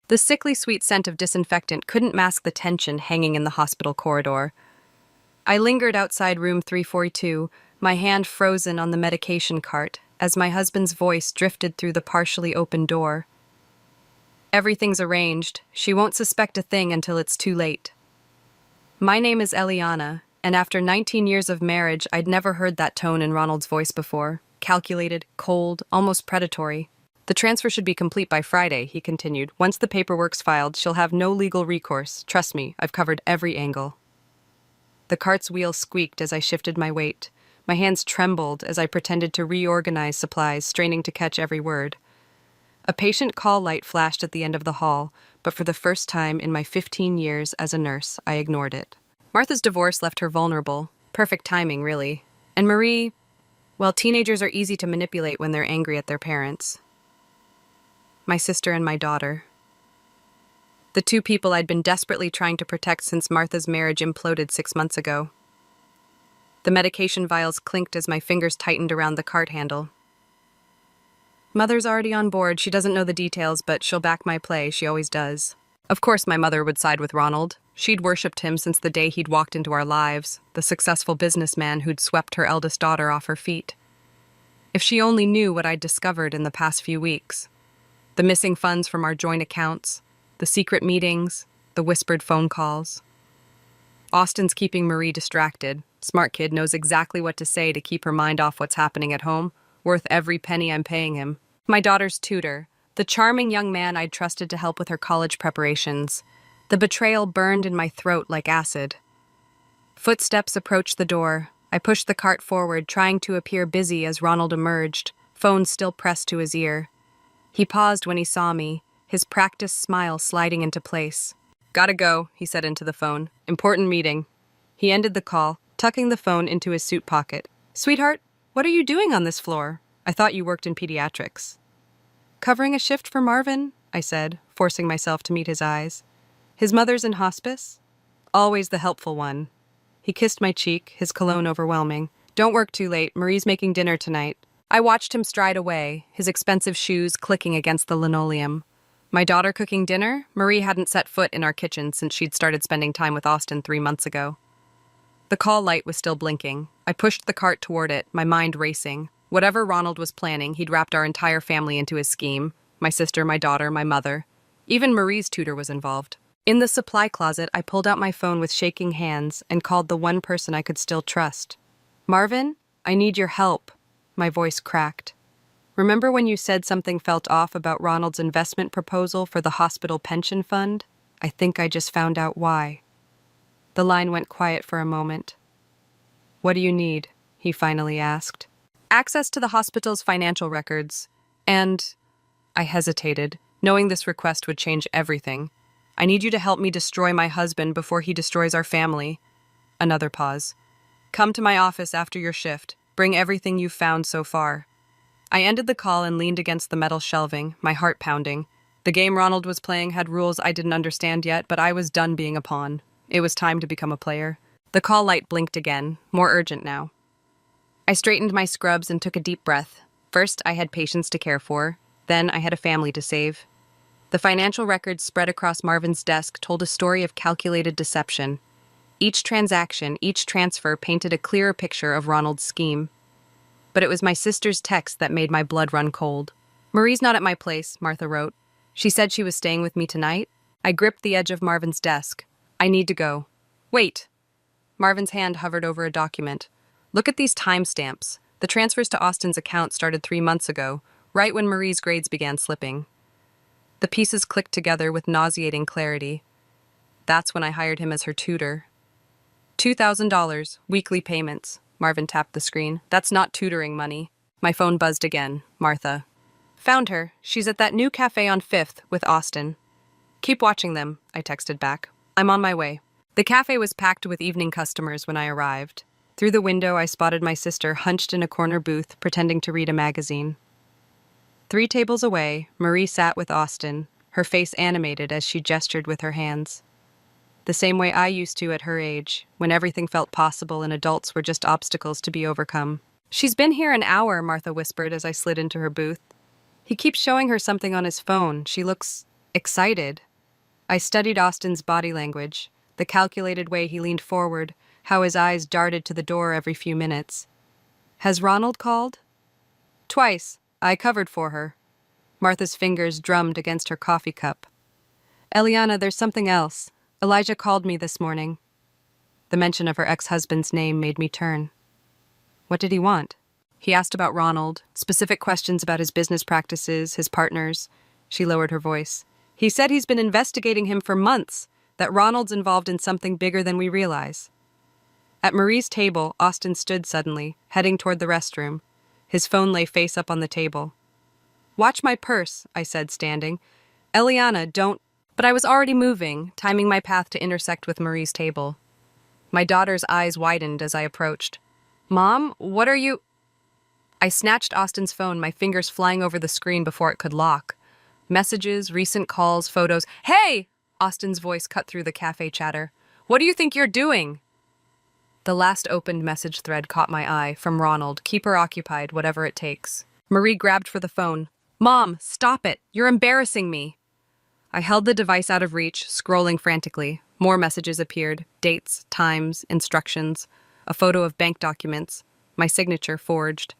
The sickly sweet scent of disinfectant couldn't mask the tension hanging in the hospital corridor. I lingered outside room 342, my hand frozen on the medication cart, as my husband's voice drifted through the partially open door. Everything's arranged. She won't suspect a thing until it's too late. My name is Eliana, and after 19 years of marriage, I'd never heard that tone in Ronald's voice before. Calculated, cold, almost predatory. The transfer should be complete by Friday, he continued. Once the paperwork's filed, she'll have no legal recourse. Trust me, I've covered every angle. The cart's wheels squeaked as I shifted my weight. My hands trembled as I pretended to reorganize supplies, straining to catch every word. A patient call light flashed at the end of the hall, but for the first time in my 15 years as a nurse, I ignored it. Martha's divorce left her vulnerable. Perfect timing, really. And Marie, well, teenagers are easy to manipulate when they're angry at their parents. My sister and my daughter. The two people I'd been desperately trying to protect since Martha's marriage imploded 6 months ago. The medication vials clinked as my fingers tightened around the cart handle. Mother's already on board. She doesn't know the details, but she'll back my play. She always does. Of course my mother would side with Ronald. She'd worshipped him since the day he'd walked into our lives, the successful businessman who'd swept her eldest daughter off her feet. If she only knew what I'd discovered in the past few weeks. The missing funds from our joint accounts, the secret meetings, the whispered phone calls. Austin's keeping Marie distracted. Smart kid knows exactly what to say to keep her mind off what's happening at home, worth every penny I'm paying him. My daughter's tutor, the charming young man I'd trusted to help with her college preparations. The betrayal burned in my throat like acid. Footsteps approached the door. I pushed the cart forward, trying to appear busy as Ronald emerged, phone still pressed to his ear. He paused when he saw me, his practiced smile sliding into place. "Gotta go," he said into the phone. "Important meeting." He ended the call, tucking the phone into his suit pocket. "Sweetheart, what are you doing on this floor? I thought you worked in pediatrics." "Covering a shift for Marvin," I said, forcing myself to meet his eyes. "His mother's in hospice?" Always the helpful one. He kissed my cheek, his cologne overwhelming. "Don't work too late. Marie's making dinner tonight." I watched him stride away, his expensive shoes clicking against the linoleum. My daughter cooking dinner? Marie hadn't set foot in our kitchen since she'd started spending time with Austin 3 months ago. The call light was still blinking. I pushed the cart toward it, my mind racing. Whatever Ronald was planning, he'd wrapped our entire family into his scheme. My sister, my daughter, my mother. Even Marie's tutor was involved. In the supply closet, I pulled out my phone with shaking hands and called the one person I could still trust. "Marvin, I need your help." My voice cracked. "Remember when you said something felt off about Ronald's investment proposal for the hospital pension fund? I think I just found out why." The line went quiet for a moment. "What do you need?" he finally asked. "Access to the hospital's financial records. And—" I hesitated, knowing this request would change everything. "I need you to help me destroy my husband before he destroys our family." Another pause. "Come to my office after your shift. Bring everything you've found so far." I ended the call and leaned against the metal shelving, my heart pounding. The game Ronald was playing had rules I didn't understand yet, but I was done being a pawn. It was time to become a player. The call light blinked again, more urgent now. I straightened my scrubs and took a deep breath. First, I had patients to care for. Then, I had a family to save. The financial records spread across Marvin's desk told a story of calculated deception. Each transaction, each transfer painted a clearer picture of Ronald's scheme. But it was my sister's text that made my blood run cold. "Marie's not at my place," Martha wrote. "She said she was staying with me tonight." I gripped the edge of Marvin's desk. "I need to go." "Wait." Marvin's hand hovered over a document. "Look at these timestamps. The transfers to Austin's account started 3 months ago, right when Marie's grades began slipping." The pieces clicked together with nauseating clarity. That's when I hired him as her tutor. $2,000, weekly payments. Marvin tapped the screen. "That's not tutoring money." My phone buzzed again. Martha. "Found her. She's at that new cafe on 5th with Austin." "Keep watching them," I texted back. "I'm on my way." The cafe was packed with evening customers when I arrived. Through the window, I spotted my sister hunched in a corner booth, pretending to read a magazine. 3 tables away, Marie sat with Austin, her face animated as she gestured with her hands. The same way I used to at her age, when everything felt possible and adults were just obstacles to be overcome. "She's been here an hour," Martha whispered as I slid into her booth. "He keeps showing her something on his phone. She looks Excited. I studied Austin's body language, the calculated way he leaned forward, how his eyes darted to the door every few minutes. Has Ronald called? Twice. I covered for her. Martha's fingers drummed against her coffee cup. Eliana, there's something else. Elijah called me this morning. The mention of her ex-husband's name made me turn. What did he want? He asked about Ronald, specific questions about his business practices, his partners. She lowered her voice. He said he's been investigating him for months, that Ronald's involved in something bigger than we realize. At Marie's table, Austin stood suddenly, heading toward the restroom. His phone lay face up on the table. Watch my purse, I said, standing. Eliana, don't... But I was already moving, timing my path to intersect with Marie's table. My daughter's eyes widened as I approached. Mom, what are you... I snatched Austin's phone, my fingers flying over the screen before it could lock. Messages, recent calls, photos. Hey! Austin's voice cut through the cafe chatter. What do you think you're doing? The last opened message thread caught my eye, from Ronald. Keep her occupied, whatever it takes. Marie grabbed for the phone. Mom, stop it. You're embarrassing me. I held the device out of reach, scrolling frantically. More messages appeared. Dates, times, instructions. A photo of bank documents. My signature forged.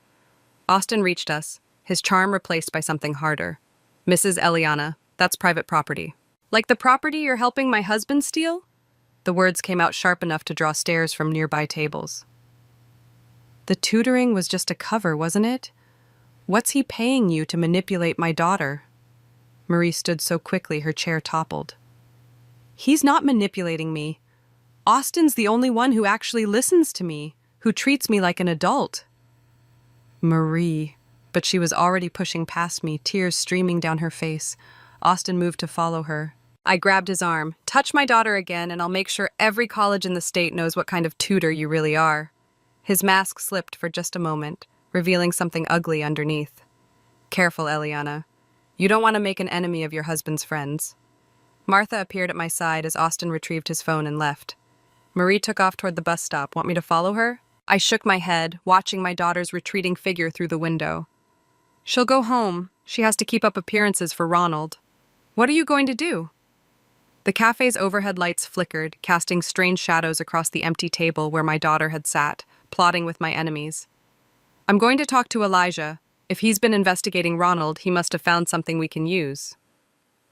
Austin reached us, his charm replaced by something harder. Mrs. Eliana, that's private property. Like the property you're helping my husband steal? The words came out sharp enough to draw stares from nearby tables. The tutoring was just a cover, wasn't it? What's he paying you to manipulate my daughter? Marie stood so quickly her chair toppled. He's not manipulating me. Austin's the only one who actually listens to me, who treats me like an adult. Marie, but she was already pushing past me, tears streaming down her face. Austin moved to follow her. I grabbed his arm. Touch my daughter again, and I'll make sure every college in the state knows what kind of tutor you really are. His mask slipped for just a moment, revealing something ugly underneath. Careful, Eliana. You don't want to make an enemy of your husband's friends. Martha appeared at my side as Austin retrieved his phone and left. Marie took off toward the bus stop. Want me to follow her? I shook my head, watching my daughter's retreating figure through the window. She'll go home. She has to keep up appearances for Ronald. What are you going to do? The cafe's overhead lights flickered, casting strange shadows across the empty table where my daughter had sat, plotting with my enemies. I'm going to talk to Elijah. If he's been investigating Ronald, he must have found something we can use.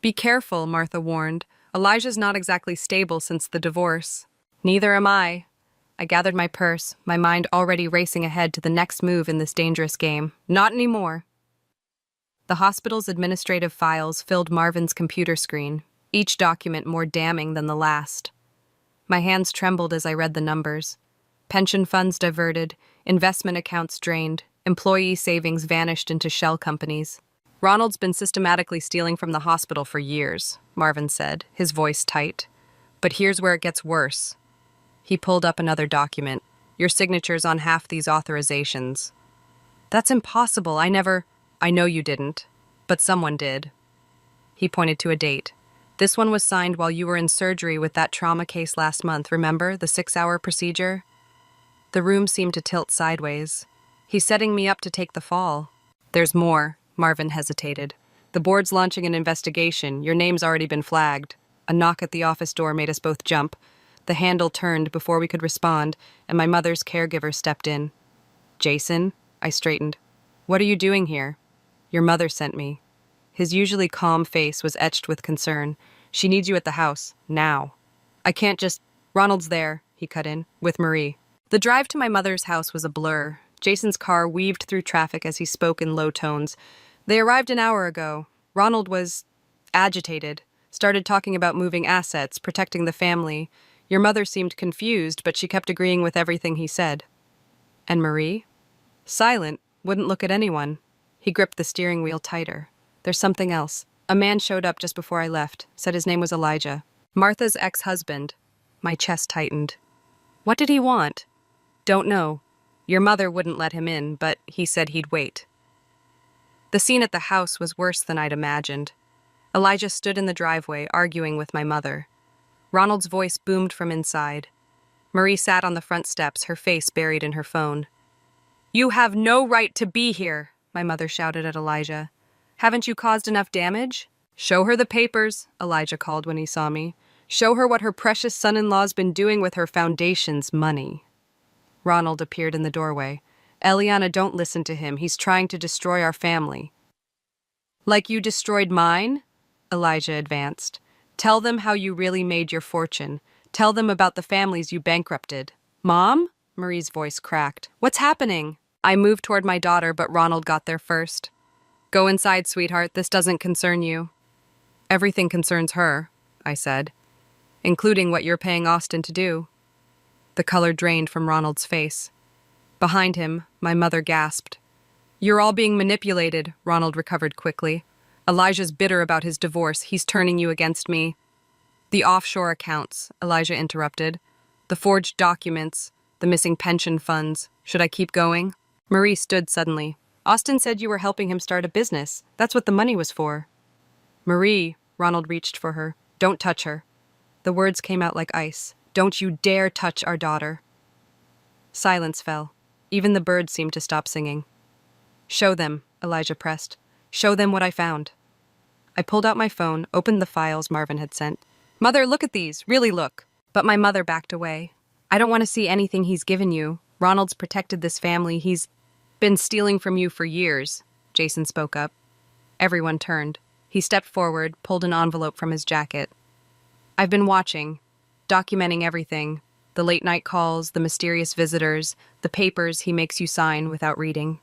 Be careful, Martha warned. Elijah's not exactly stable since the divorce. Neither am I. I gathered my purse, my mind already racing ahead to the next move in this dangerous game. Not anymore. The hospital's administrative files filled Marvin's computer screen, each document more damning than the last. My hands trembled as I read the numbers. Pension funds diverted, investment accounts drained, employee savings vanished into shell companies. Ronald's been systematically stealing from the hospital for years, Marvin said, his voice tight. But here's where it gets worse. He pulled up another document. Your signature's on half these authorizations. That's impossible. I know you didn't, but someone did. He pointed to a date. This one was signed while you were in surgery with that trauma case last month, remember? The 6-hour procedure? The room seemed to tilt sideways. He's setting me up to take the fall. There's more, Marvin hesitated. The board's launching an investigation. Your name's already been flagged. A knock at the office door made us both jump. The handle turned before we could respond, and my mother's caregiver stepped in. Jason? I straightened. What are you doing here? Your mother sent me. His usually calm face was etched with concern. She needs you at the house, now. I can't just... Ronald's there, he cut in, with Marie. The drive to my mother's house was a blur. Jason's car weaved through traffic as he spoke in low tones. They arrived an hour ago. Ronald was agitated, started talking about moving assets, protecting the family. Your mother seemed confused, but she kept agreeing with everything he said. And Marie? Silent, wouldn't look at anyone. He gripped the steering wheel tighter. There's something else. A man showed up just before I left, said his name was Elijah. Martha's ex-husband. My chest tightened. What did he want? Don't know. Your mother wouldn't let him in, but he said he'd wait. The scene at the house was worse than I'd imagined. Elijah stood in the driveway, arguing with my mother. Ronald's voice boomed from inside. Marie sat on the front steps, her face buried in her phone. You have no right to be here, my mother shouted at Elijah. Haven't you caused enough damage? Show her the papers, Elijah called when he saw me. Show her what her precious son-in-law's been doing with her foundation's money. Ronald appeared in the doorway. Eliana, don't listen to him. He's trying to destroy our family. Like you destroyed mine? Elijah advanced. Tell them how you really made your fortune. Tell them about the families you bankrupted. Mom? Marie's voice cracked. What's happening? I moved toward my daughter, but Ronald got there first. Go inside, sweetheart. This doesn't concern you. Everything concerns her, I said, including what you're paying Austin to do. The color drained from Ronald's face. Behind him, my mother gasped. You're all being manipulated, Ronald recovered quickly. Elijah's bitter about his divorce. He's turning you against me. The offshore accounts, Elijah interrupted. The forged documents, the missing pension funds. Should I keep going? Marie stood suddenly. Austin said you were helping him start a business. That's what the money was for. Marie, Ronald reached for her. Don't touch her. The words came out like ice. Don't you dare touch our daughter. Silence fell. Even the birds seemed to stop singing. Show them, Elijah pressed. Show them what I found. I pulled out my phone, opened the files Marvin had sent. Mother, look at these. Really look. But my mother backed away. I don't want to see anything he's given you. Ronald's protected this family. He's been stealing from you for years, Jason spoke up. Everyone turned. He stepped forward, pulled an envelope from his jacket. I've been watching, documenting everything. The late-night calls, the mysterious visitors, the papers he makes you sign without reading.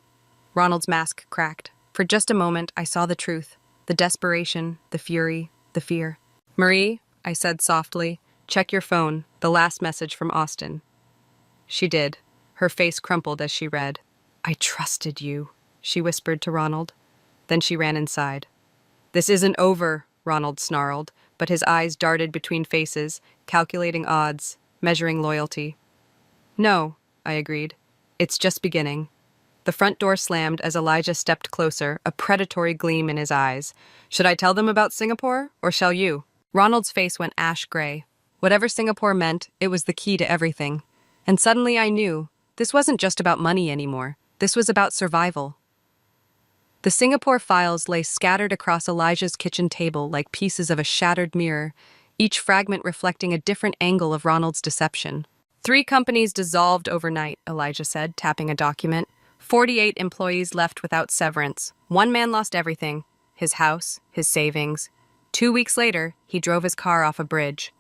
Ronald's mask cracked. For just a moment, I saw the truth. The desperation, the fury, the fear. Marie, I said softly, check your phone, the last message from Austin. She did. Her face crumpled as she read. I trusted you, she whispered to Ronald. Then she ran inside. This isn't over, Ronald snarled, but his eyes darted between faces, calculating odds, measuring loyalty. No, I agreed. It's just beginning. The front door slammed as Elijah stepped closer, a predatory gleam in his eyes. Should I tell them about Singapore, or shall you? Ronald's face went ash gray. Whatever Singapore meant, it was the key to everything. And suddenly I knew, this wasn't just about money anymore. This was about survival. The Singapore files lay scattered across Elijah's kitchen table like pieces of a shattered mirror, each fragment reflecting a different angle of Ronald's deception. 3 companies dissolved overnight, Elijah said, tapping a document. 48 employees left without severance. 1 man lost everything, his house, his savings. 2 weeks later, he drove his car off a bridge.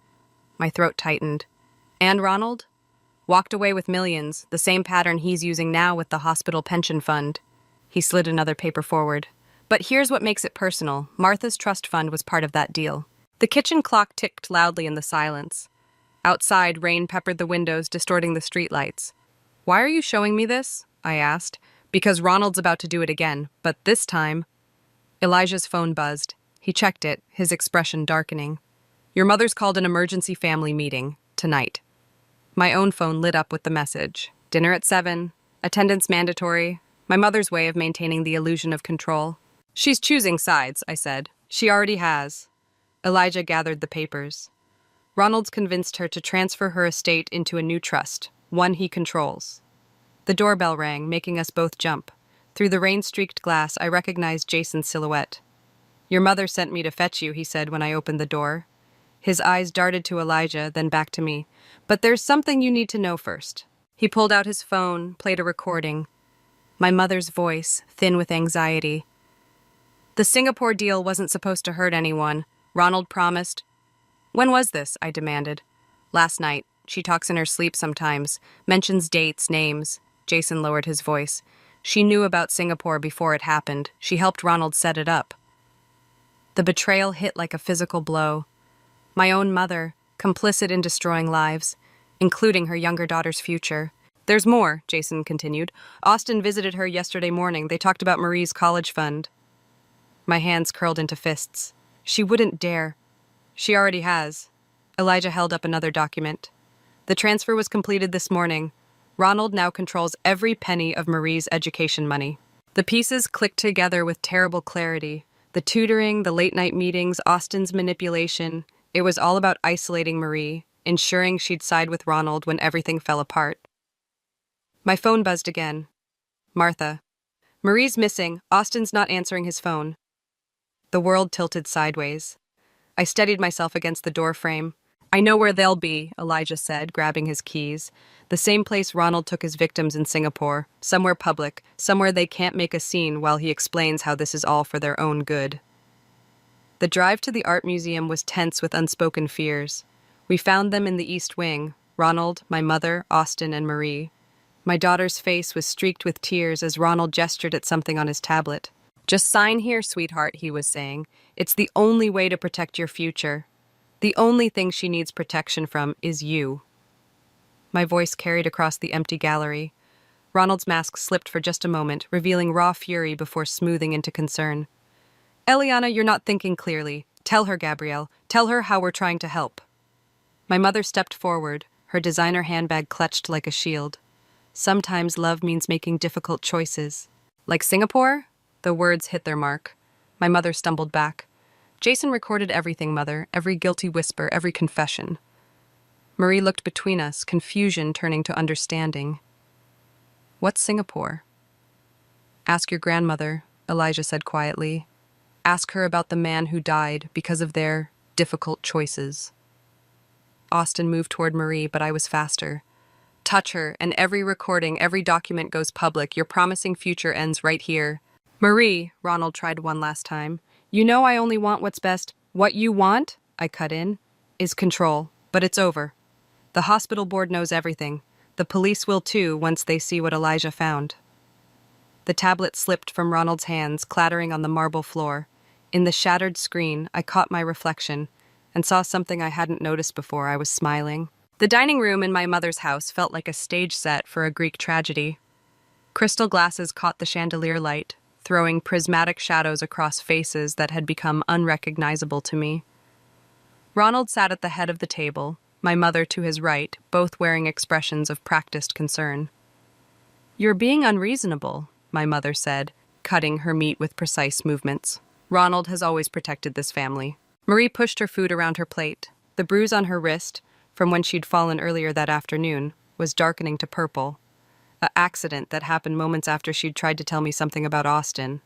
My throat tightened. And Ronald? Walked away with millions, the same pattern he's using now with the hospital pension fund. He slid another paper forward. But here's what makes it personal. Martha's trust fund was part of that deal. The kitchen clock ticked loudly in the silence. Outside, rain peppered the windows, distorting the streetlights. Why are you showing me this? I asked. Because Ronald's about to do it again, but this time... Elijah's phone buzzed. He checked it, his expression darkening. Your mother's called an emergency family meeting, tonight. My own phone lit up with the message. Dinner at 7. Attendance mandatory. My mother's way of maintaining the illusion of control. She's choosing sides, I said. She already has. Elijah gathered the papers. Ronald's convinced her to transfer her estate into a new trust, one he controls. The doorbell rang, making us both jump. Through the rain-streaked glass, I recognized Jason's silhouette. Your mother sent me to fetch you, he said when I opened the door. His eyes darted to Elijah, then back to me. But there's something you need to know first. He pulled out his phone, played a recording. My mother's voice, thin with anxiety. The Singapore deal wasn't supposed to hurt anyone. Ronald promised. When was this? I demanded. Last night. She talks in her sleep sometimes, mentions dates, names. Jason lowered his voice. She knew about Singapore before it happened. She helped Ronald set it up. The betrayal hit like a physical blow. My own mother, complicit in destroying lives, including her younger daughter's future. There's more, Jason continued. Austin visited her yesterday morning. They talked about Marie's college fund. My hands curled into fists. She wouldn't dare. She already has. Elijah held up another document. The transfer was completed this morning. Ronald now controls every penny of Marie's education money. The pieces clicked together with terrible clarity. The tutoring, the late-night meetings, Austin's manipulation. It was all about isolating Marie, ensuring she'd side with Ronald when everything fell apart. My phone buzzed again. Martha. Marie's missing. Austin's not answering his phone. The world tilted sideways. I steadied myself against the door frame. I know where they'll be, Elijah said, grabbing his keys. The same place Ronald took his victims in Singapore. Somewhere public, somewhere they can't make a scene while he explains how this is all for their own good. The drive to the art museum was tense with unspoken fears. We found them in the East Wing, Ronald, my mother, Austin, and Marie. My daughter's face was streaked with tears as Ronald gestured at something on his tablet. "Just sign here, sweetheart," he was saying. "It's the only way to protect your future. The only thing she needs protection from is you." My voice carried across the empty gallery. Ronald's mask slipped for just a moment, revealing raw fury before smoothing into concern. "Eliana, you're not thinking clearly. Tell her, Gabrielle. Tell her how we're trying to help." My mother stepped forward, her designer handbag clutched like a shield. "Sometimes love means making difficult choices." "Like Singapore?" The words hit their mark. My mother stumbled back. "Jason recorded everything, Mother, every guilty whisper, every confession." Marie looked between us, confusion turning to understanding. "What's Singapore?" "Ask your grandmother," Elijah said quietly. "Ask her about the man who died because of their difficult choices." Austin moved toward Marie, but I was faster. "Touch her, and every recording, every document goes public. Your promising future ends right here." "Marie," Ronald tried one last time, "you know I only want what's best." "What you want," I cut in, "is control. But it's over. The hospital board knows everything. The police will too once they see what Elijah found." The tablet slipped from Ronald's hands, clattering on the marble floor. In the shattered screen, I caught my reflection and saw something I hadn't noticed before. I was smiling. The dining room in my mother's house felt like a stage set for a Greek tragedy. Crystal glasses caught the chandelier light, throwing prismatic shadows across faces that had become unrecognizable to me. Ronald sat at the head of the table, my mother to his right, both wearing expressions of practiced concern. "You're being unreasonable," my mother said, cutting her meat with precise movements. "Ronald has always protected this family." Marie pushed her food around her plate. The bruise on her wrist, from when she'd fallen earlier that afternoon, was darkening to purple. An accident that happened moments after she'd tried to tell me something about Austin.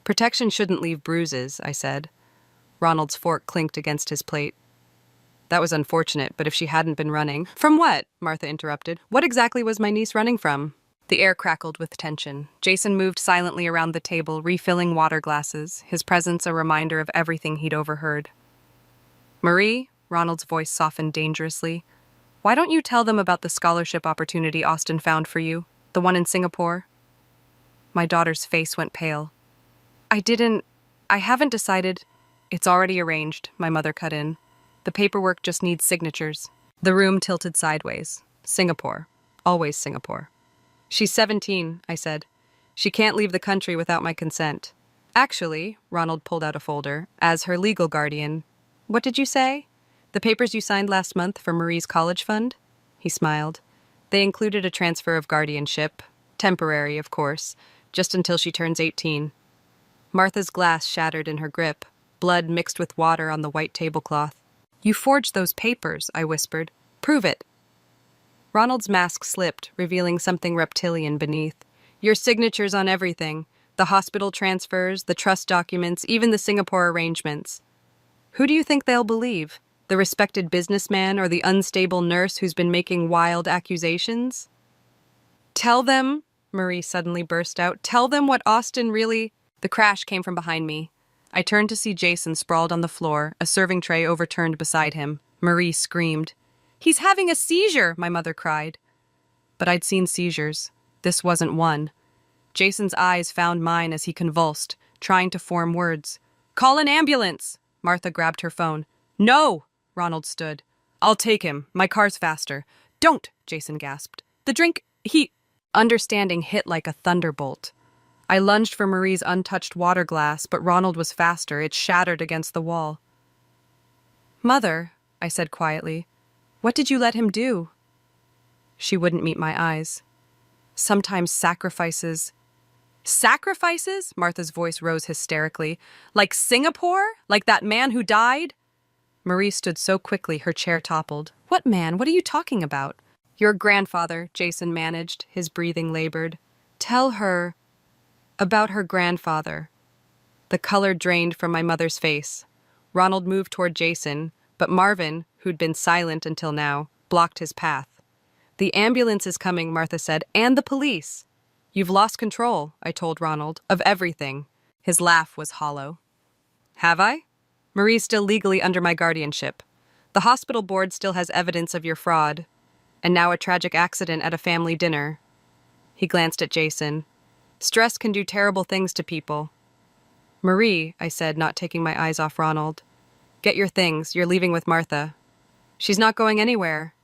"Protection shouldn't leave bruises," I said. Ronald's fork clinked against his plate. "That was unfortunate, but if she hadn't been running—" "From what?" Martha interrupted. "What exactly was my niece running from?" The air crackled with tension. Jason moved silently around the table, refilling water glasses, his presence a reminder of everything he'd overheard. "Marie," Ronald's voice softened dangerously, "why don't you tell them about the scholarship opportunity Austin found for you, the one in Singapore?" My daughter's face went pale. I haven't decided." "It's already arranged," my mother cut in. "The paperwork just needs signatures." The room tilted sideways. "Singapore. Always Singapore." "She's 17, I said. "She can't leave the country without my consent." "Actually," Ronald pulled out a folder, "as her legal guardian—" "What did you say?" "The papers you signed last month for Marie's college fund?" He smiled. "They included a transfer of guardianship. Temporary, of course, just until she turns 18. Martha's glass shattered in her grip, blood mixed with water on the white tablecloth. "You forged those papers," I whispered. "Prove it." Ronald's mask slipped, revealing something reptilian beneath. "Your signatures on everything. The hospital transfers, the trust documents, even the Singapore arrangements. Who do you think they'll believe? The respected businessman or the unstable nurse who's been making wild accusations?" "Tell them," Marie suddenly burst out, "tell them what Austin really—" The crash came from behind me. I turned to see Jason sprawled on the floor, a serving tray overturned beside him. Marie screamed. "He's having a seizure," my mother cried. But I'd seen seizures. This wasn't one. Jason's eyes found mine as he convulsed, trying to form words. "Call an ambulance!" Martha grabbed her phone. "No!" Ronald stood. "I'll take him. My car's faster." "Don't!" Jason gasped. "The drink, he—" Understanding hit like a thunderbolt. I lunged for Marie's untouched water glass, but Ronald was faster. It shattered against the wall. "Mother," I said quietly, "what did you let him do?" She wouldn't meet my eyes. "Sometimes sacrifices—" "Sacrifices?" Martha's voice rose hysterically. "Like Singapore? Like that man who died?" Marie stood so quickly her chair toppled. "What man? What are you talking about?" "Your grandfather," Jason managed, his breathing labored. "Tell her about her grandfather." The color drained from my mother's face. Ronald moved toward Jason, but Marvin, who'd been silent until now, blocked his path. "The ambulance is coming," Martha said, "and the police." "You've lost control," I told Ronald, "of everything." His laugh was hollow. "Have I? Marie's still legally under my guardianship. The hospital board still has evidence of your fraud. And now a tragic accident at a family dinner." He glanced at Jason. "Stress can do terrible things to people." "Marie," I said, not taking my eyes off Ronald. "Get your things. You're leaving with Martha." "She's not going anywhere."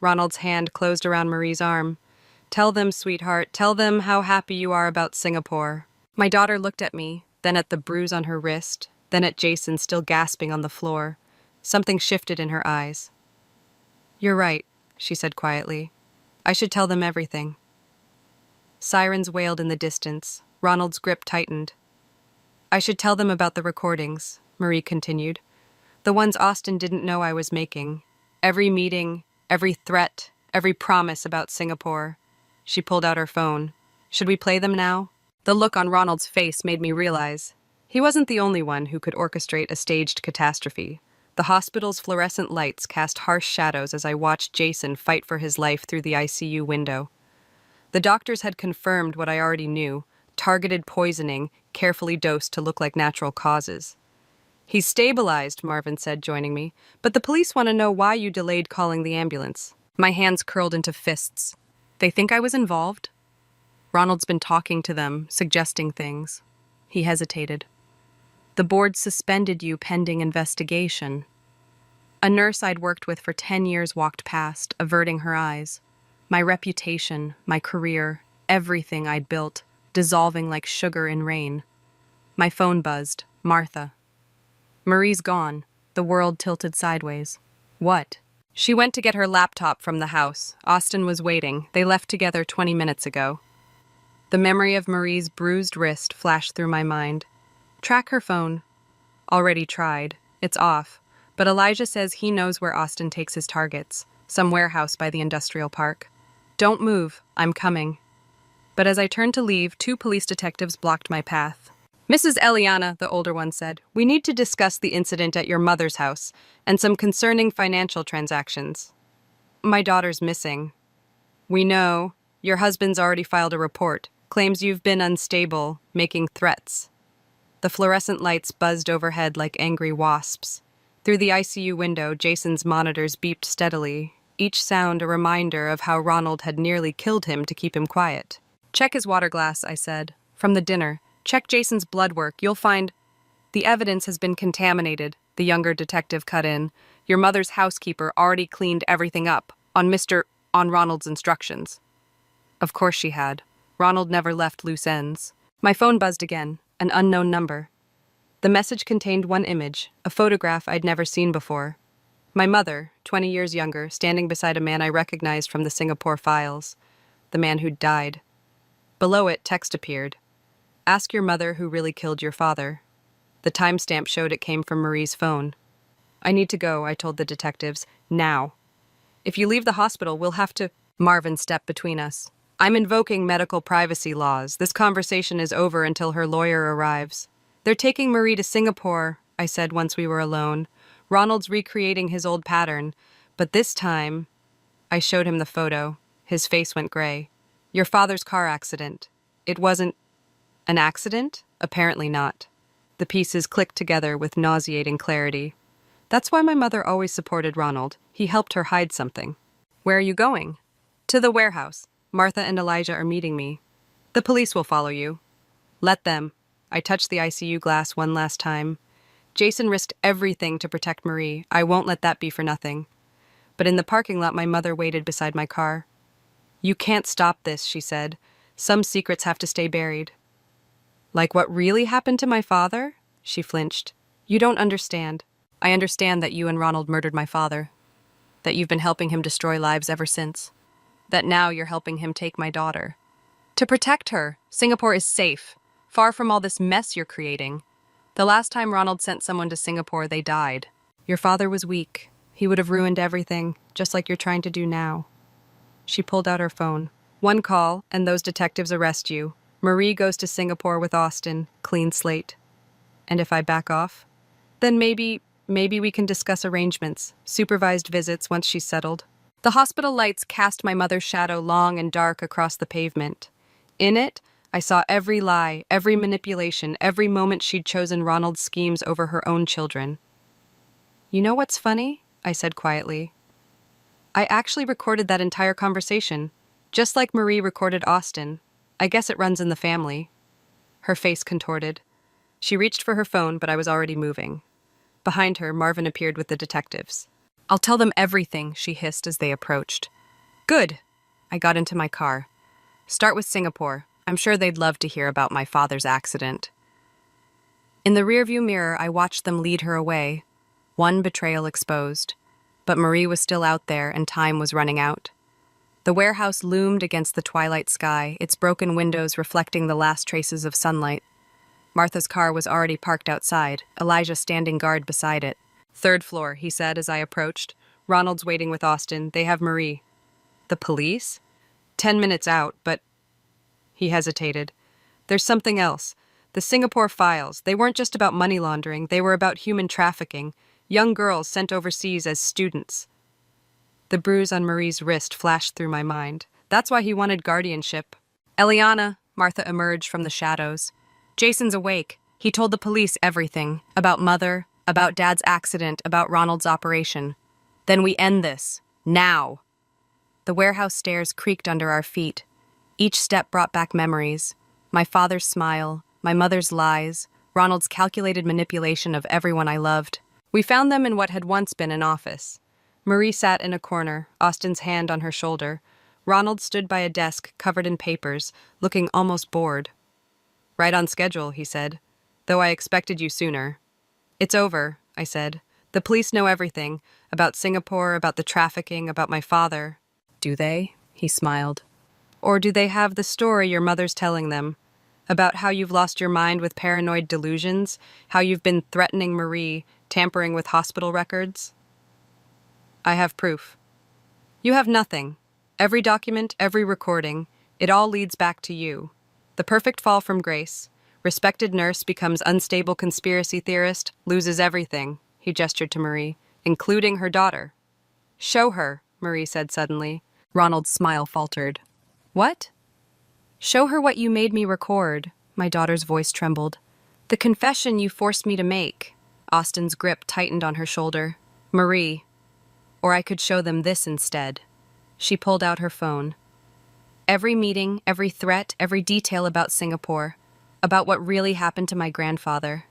Ronald's hand closed around Marie's arm. "Tell them, sweetheart, tell them how happy you are about Singapore." My daughter looked at me, then at the bruise on her wrist, then at Jason still gasping on the floor. Something shifted in her eyes. "You're right," she said quietly. "I should tell them everything." Sirens wailed in the distance. Ronald's grip tightened. "I should tell them about the recordings," Marie continued. "The ones Austin didn't know I was making. Every meeting, every threat, every promise about Singapore." She pulled out her phone. "Should we play them now?" The look on Ronald's face made me realize he wasn't the only one who could orchestrate a staged catastrophe. The hospital's fluorescent lights cast harsh shadows as I watched Jason fight for his life through the ICU window. The doctors had confirmed what I already knew: targeted poisoning, carefully dosed to look like natural causes. "He's stabilized," Marvin said, joining me, "but the police want to know why you delayed calling the ambulance." My hands curled into fists. "They think I was involved?" "Ronald's been talking to them, suggesting things." He hesitated. "The board suspended you pending investigation." A nurse I'd worked with for 10 years walked past, averting her eyes. My reputation, my career, everything I'd built, dissolving like sugar in rain. My phone buzzed. Martha. "Marie's gone." The world tilted sideways. "What?" "She went to get her laptop from the house. Austin was waiting. They left together 20 minutes ago." The memory of Marie's bruised wrist flashed through my mind. "Track her phone." "Already tried. It's off. But Elijah says he knows where Austin takes his targets. Some warehouse by the industrial park." "Don't move. I'm coming." But as I turned to leave, 2 police detectives blocked my path. "Mrs. Eliana," the older one said, "we need to discuss the incident at your mother's house and some concerning financial transactions." "My daughter's missing." "We know. Your husband's already filed a report. Claims you've been unstable, making threats." The fluorescent lights buzzed overhead like angry wasps. Through the ICU window, Jason's monitors beeped steadily, each sound a reminder of how Ronald had nearly killed him to keep him quiet. "Check his water glass," I said. "From the dinner. Check Jason's blood work. You'll find—" "The evidence has been contaminated," the younger detective cut in. "Your mother's housekeeper already cleaned everything up, on Ronald's instructions." Of course she had. Ronald never left loose ends. My phone buzzed again, an unknown number. The message contained one image, a photograph I'd never seen before. My mother, 20 years younger, standing beside a man I recognized from the Singapore files. The man who'd died. Below it, text appeared. "Ask your mother who really killed your father." The timestamp showed it came from Marie's phone. "I need to go," I told the detectives. "Now. If you leave the hospital, we'll have to—" Marvin stepped between us. "I'm invoking medical privacy laws. This conversation is over until her lawyer arrives." "They're taking Marie to Singapore," I said once we were alone. "Ronald's recreating his old pattern. But this time—" I showed him the photo. His face went gray. "Your father's car accident. It wasn't—" "An accident? Apparently not." The pieces clicked together with nauseating clarity. That's why my mother always supported Ronald. He helped her hide something. "Where are you going?" "To the warehouse. Martha and Elijah are meeting me." "The police will follow you." "Let them." I touched the ICU glass one last time. Jason risked everything to protect Marie. I won't let that be for nothing. But in the parking lot, my mother waited beside my car. "You can't stop this," she said. "Some secrets have to stay buried." "Like what really happened to my father?" She flinched. "You don't understand." "I understand that you and Ronald murdered my father. That you've been helping him destroy lives ever since. That now you're helping him take my daughter. To protect her, Singapore is safe, far from all this mess you're creating. The last time Ronald sent someone to Singapore, they died. Your father was weak. He would have ruined everything, just like you're trying to do now." She pulled out her phone. "One call, and those detectives arrest you. Marie goes to Singapore with Austin. Clean slate." And if I back off? Then maybe we can discuss arrangements, supervised visits once she's settled. The hospital lights cast my mother's shadow long and dark across the pavement. In it, I saw every lie, every manipulation, every moment she'd chosen Ronald's schemes over her own children. You know what's funny? I said quietly. I actually recorded that entire conversation, just like Marie recorded Austin. I guess it runs in the family. Her face contorted. She reached for her phone, but I was already moving. Behind her, Marvin appeared with the detectives. I'll tell them everything, she hissed as they approached. Good. I got into my car. Start with Singapore. I'm sure they'd love to hear about my father's accident. In the rearview mirror, I watched them lead her away. One betrayal exposed. But Marie was still out there, and time was running out. The warehouse loomed against the twilight sky, its broken windows reflecting the last traces of sunlight. Martha's car was already parked outside, Elijah standing guard beside it. Third floor, he said as I approached. Ronald's waiting with Austin. They have Marie. The police? 10 minutes out, but... He hesitated. There's something else. The Singapore files. They weren't just about money laundering. They were about human trafficking. Young girls sent overseas as students. The bruise on Marie's wrist flashed through my mind. That's why he wanted guardianship. Eliana, Martha emerged from the shadows. Jason's awake. He told the police everything. About Mother, about Dad's accident, about Ronald's operation. Then we end this. Now. The warehouse stairs creaked under our feet. Each step brought back memories. My father's smile, my mother's lies, Ronald's calculated manipulation of everyone I loved. We found them in what had once been an office. Marie sat in a corner, Austin's hand on her shoulder. Ronald stood by a desk covered in papers, looking almost bored. Right on schedule, he said, though I expected you sooner. It's over, I said. The police know everything, about Singapore, about the trafficking, about my father. Do they? He smiled. Or do they have the story your mother's telling them? About how you've lost your mind with paranoid delusions, how you've been threatening Marie, tampering with hospital records? I have proof. You have nothing. Every document, every recording, it all leads back to you. The perfect fall from grace. Respected nurse becomes unstable conspiracy theorist, loses everything, he gestured to Marie, including her daughter. Show her, Marie said suddenly. Ronald's smile faltered. What? Show her what you made me record, my daughter's voice trembled. The confession you forced me to make. Austin's grip tightened on her shoulder. Marie. Or I could show them this instead. She pulled out her phone. Every meeting, every threat, every detail about Singapore, about what really happened to my grandfather.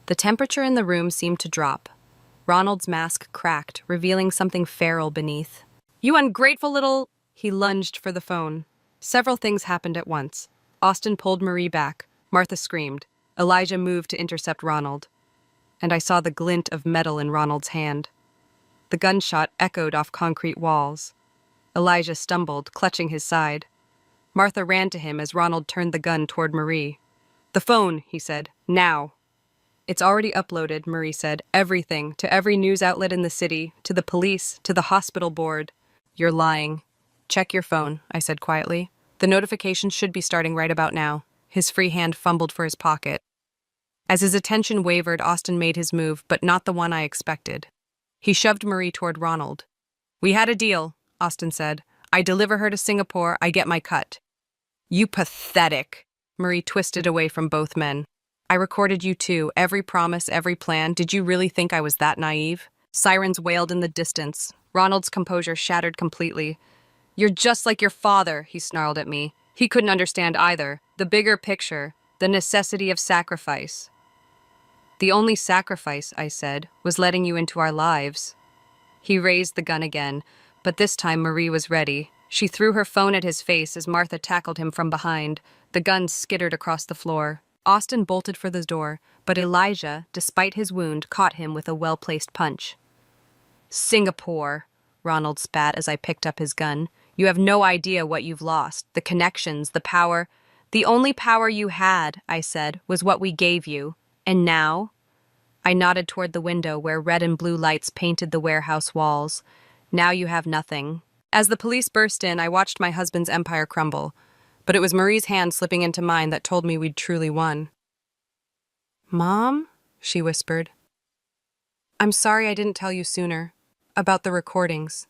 The temperature in the room seemed to drop. Ronald's mask cracked, revealing something feral beneath. You ungrateful little... He lunged for the phone. Several things happened at once. Austin pulled Marie back. Martha screamed. Elijah moved to intercept Ronald. And I saw the glint of metal in Ronald's hand. The gunshot echoed off concrete walls. Elijah stumbled, clutching his side. Martha ran to him as Ronald turned the gun toward Marie. The phone, he said. Now. It's already uploaded, Marie said. Everything, to every news outlet in the city, to the police, to the hospital board. You're lying. Check your phone, I said quietly. The notifications should be starting right about now. His free hand fumbled for his pocket. As his attention wavered, Austin made his move, but not the one I expected. He shoved Marie toward Ronald. We had a deal, Austin said. I deliver her to Singapore, I get my cut. You pathetic. Marie twisted away from both men. I recorded you too, every promise, every plan. Did you really think I was that naive? Sirens wailed in the distance. Ronald's composure shattered completely. You're just like your father, he snarled at me. He couldn't understand either. The bigger picture, the necessity of sacrifice. The only sacrifice, I said, was letting you into our lives. He raised the gun again, but this time Marie was ready. She threw her phone at his face as Martha tackled him from behind. The gun skittered across the floor. Austin bolted for the door, but Elijah, despite his wound, caught him with a well-placed punch. Singapore, Ronald spat as I picked up his gun. You have no idea what you've lost. The connections, the power. The only power you had, I said, was what we gave you. And now? I nodded toward the window where red and blue lights painted the warehouse walls. Now you have nothing. As the police burst in, I watched my husband's empire crumble. But it was Marie's hand slipping into mine that told me we'd truly won. Mom? She whispered. I'm sorry I didn't tell you sooner. About the recordings.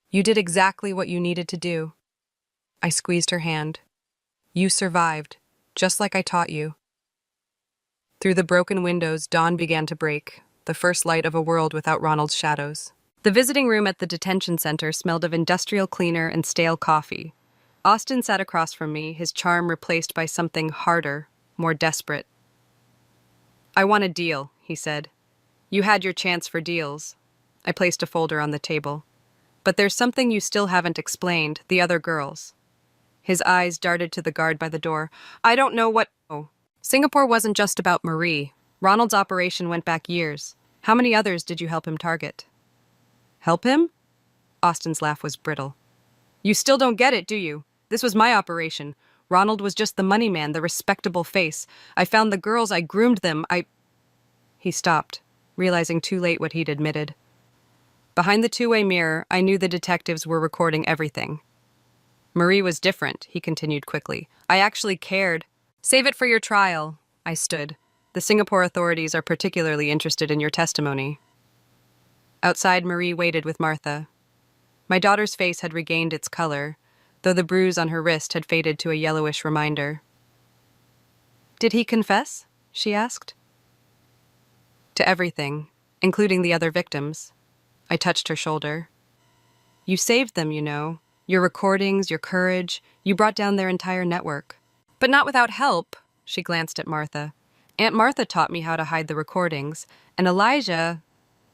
You did exactly what you needed to do. I squeezed her hand. You survived, just like I taught you. Through the broken windows, dawn began to break, the first light of a world without Ronald's shadows. The visiting room at the detention center smelled of industrial cleaner and stale coffee. Austin sat across from me, his charm replaced by something harder, more desperate. I want a deal, he said. You had your chance for deals. I placed a folder on the table. But there's something you still haven't explained, the other girls. His eyes darted to the guard by the door. I don't know what... Oh. Singapore wasn't just about Marie. Ronald's operation went back years. How many others did you help him target? Help him? Austin's laugh was brittle. You still don't get it, do you? This was my operation. Ronald was just the money man, the respectable face. I found the girls, I groomed them, He stopped, realizing too late what he'd admitted. Behind the two-way mirror, I knew the detectives were recording everything. Marie was different, he continued quickly. I actually cared. Save it for your trial, I stood. The Singapore authorities are particularly interested in your testimony. Outside, Marie waited with Martha. My daughter's face had regained its color, though the bruise on her wrist had faded to a yellowish reminder. Did he confess? She asked. To everything, including the other victims. I touched her shoulder. You saved them, you know. Your recordings, your courage, you brought down their entire network. But not without help, she glanced at Martha. Aunt Martha taught me how to hide the recordings, and Elijah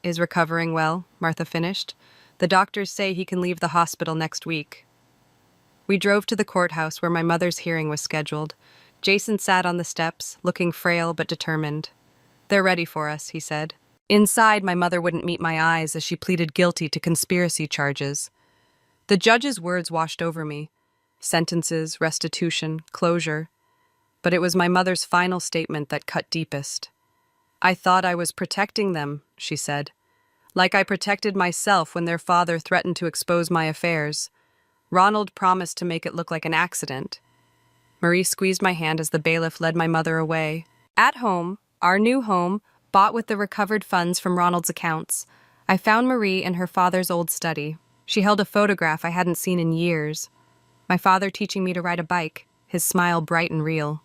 is recovering well, Martha finished. The doctors say he can leave the hospital next week. We drove to the courthouse where my mother's hearing was scheduled. Jason sat on the steps, looking frail but determined. They're ready for us, he said. Inside, my mother wouldn't meet my eyes as she pleaded guilty to conspiracy charges. The judge's words washed over me. Sentences, restitution, closure. But it was my mother's final statement that cut deepest. I thought I was protecting them, she said. Like I protected myself when their father threatened to expose my affairs. Ronald promised to make it look like an accident. Marie squeezed my hand as the bailiff led my mother away. At home, our new home, bought with the recovered funds from Ronald's accounts, I found Marie in her father's old study. She held a photograph I hadn't seen in years. My father teaching me to ride a bike, his smile bright and real.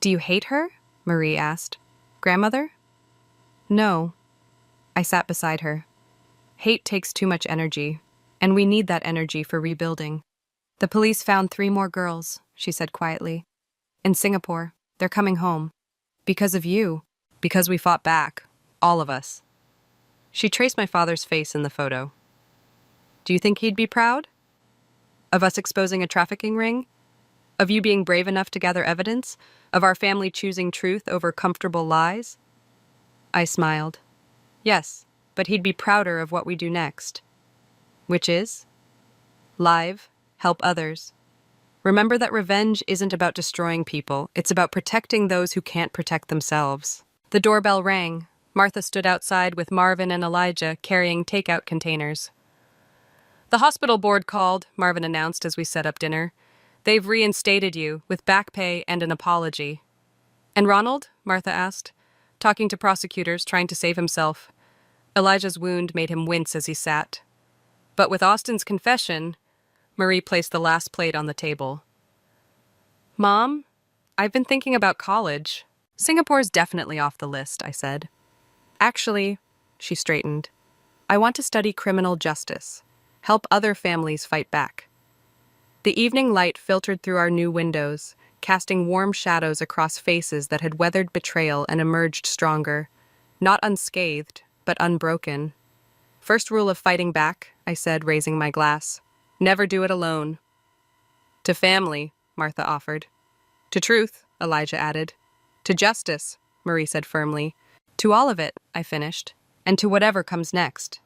Do you hate her? Marie asked. Grandmother? No. I sat beside her. Hate takes too much energy, and we need that energy for rebuilding. The police found 3 more girls, she said quietly. In Singapore, they're coming home. Because of you. Because we fought back. All of us. She traced my father's face in the photo. Do you think he'd be proud? Of us exposing a trafficking ring? Of you being brave enough to gather evidence? Of our family choosing truth over comfortable lies? I smiled. Yes, but he'd be prouder of what we do next. Which is? Live, help others. Remember that revenge isn't about destroying people, it's about protecting those who can't protect themselves. The doorbell rang. Martha stood outside with Marvin and Elijah carrying takeout containers. The hospital board called, Marvin announced as we set up dinner. They've reinstated you, with back pay and an apology. And Ronald? Martha asked, talking to prosecutors, trying to save himself. Elijah's wound made him wince as he sat. But with Austin's confession, Marie placed the last plate on the table. Mom, I've been thinking about college. Singapore's definitely off the list, I said. Actually, she straightened, I want to study criminal justice, help other families fight back. The evening light filtered through our new windows, casting warm shadows across faces that had weathered betrayal and emerged stronger, not unscathed, but unbroken. First rule of fighting back, I said, raising my glass. Never do it alone. To family, Martha offered. To truth, Elijah added. To justice, Marie said firmly. To all of it, I finished, and to whatever comes next.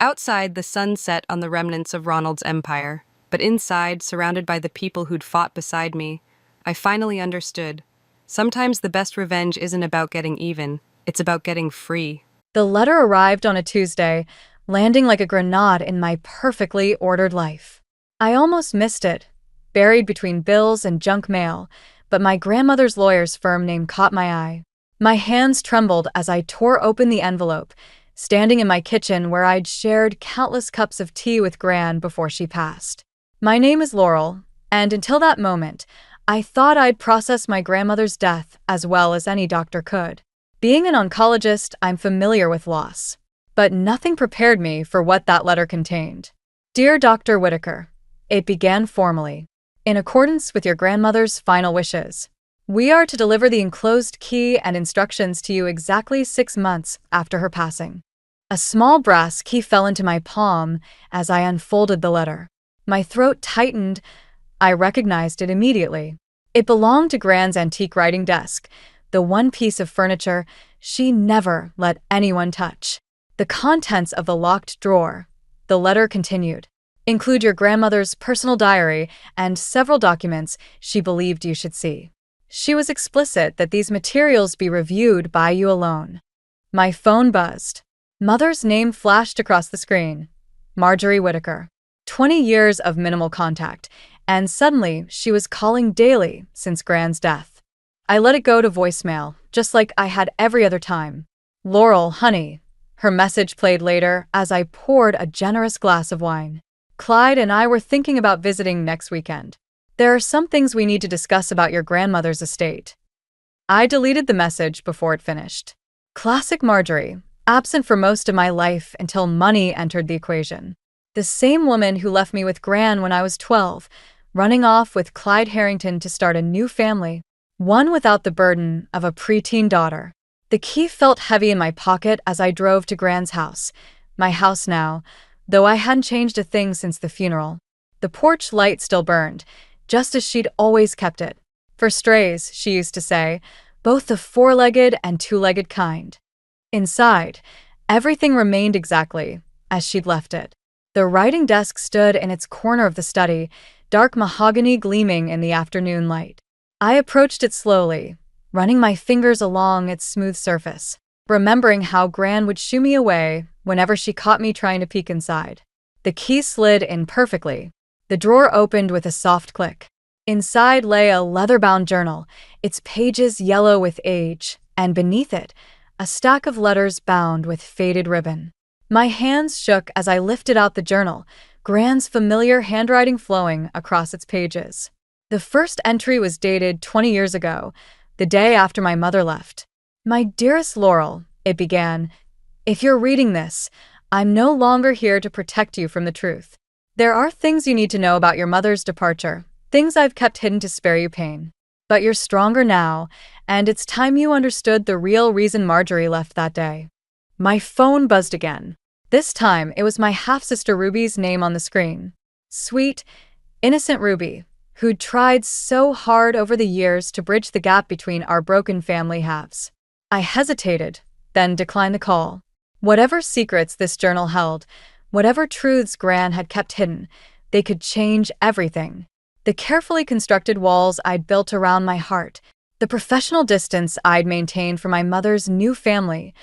Outside, the sun set on the remnants of Ronald's empire, but inside, surrounded by the people who'd fought beside me, I finally understood. Sometimes the best revenge isn't about getting even, it's about getting free. The letter arrived on a Tuesday, landing like a grenade in my perfectly ordered life. I almost missed it, buried between bills and junk mail, but my grandmother's lawyer's firm name caught my eye. My hands trembled as I tore open the envelope, standing in my kitchen where I'd shared countless cups of tea with Gran before she passed. My name is Laurel, and until that moment, I thought I'd process my grandmother's death as well as any doctor could. Being an oncologist, I'm familiar with loss. But nothing prepared me for what that letter contained. Dear Dr. Whitaker, it began formally. In accordance with your grandmother's final wishes, we are to deliver the enclosed key and instructions to you exactly 6 months after her passing. A small brass key fell into my palm as I unfolded the letter. My throat tightened. I recognized it immediately. It belonged to Gran's antique writing desk, the one piece of furniture she never let anyone touch. The contents of the locked drawer, the letter continued, include your grandmother's personal diary and several documents she believed you should see. She was explicit that these materials be reviewed by you alone. My phone buzzed. Mother's name flashed across the screen. Marjorie Whitaker. 20 years of minimal contact, and suddenly she was calling daily since Gran's death. I let it go to voicemail, just like I had every other time. Laurel, honey. Her message played later as I poured a generous glass of wine. Clyde and I were thinking about visiting next weekend. There are some things we need to discuss about your grandmother's estate. I deleted the message before it finished. Classic Marjorie, absent for most of my life until money entered the equation. The same woman who left me with Gran when I was 12, running off with Clyde Harrington to start a new family, one without the burden of a preteen daughter. The key felt heavy in my pocket as I drove to Gran's house, my house now, though I hadn't changed a thing since the funeral. The porch light still burned, just as she'd always kept it. For strays, she used to say, both the four-legged and two-legged kind. Inside, everything remained exactly as she'd left it. The writing desk stood in its corner of the study, dark mahogany gleaming in the afternoon light. I approached it slowly, running my fingers along its smooth surface, remembering how Gran would shoo me away whenever she caught me trying to peek inside. The key slid in perfectly. The drawer opened with a soft click. Inside lay a leather-bound journal, its pages yellow with age, and beneath it, a stack of letters bound with faded ribbon. My hands shook as I lifted out the journal, Gran's familiar handwriting flowing across its pages. The first entry was dated 20 years ago, the day after my mother left. My dearest Laurel, it began, if you're reading this, I'm no longer here to protect you from the truth. There are things you need to know about your mother's departure, things I've kept hidden to spare you pain. But you're stronger now, and it's time you understood the real reason Marjorie left that day. My phone buzzed again. This time, it was my half-sister Ruby's name on the screen. Sweet, innocent Ruby, who'd tried so hard over the years to bridge the gap between our broken family halves. I hesitated, then declined the call. Whatever secrets this journal held, whatever truths Gran had kept hidden, they could change everything. The carefully constructed walls I'd built around my heart, the professional distance I'd maintained from my mother's new family,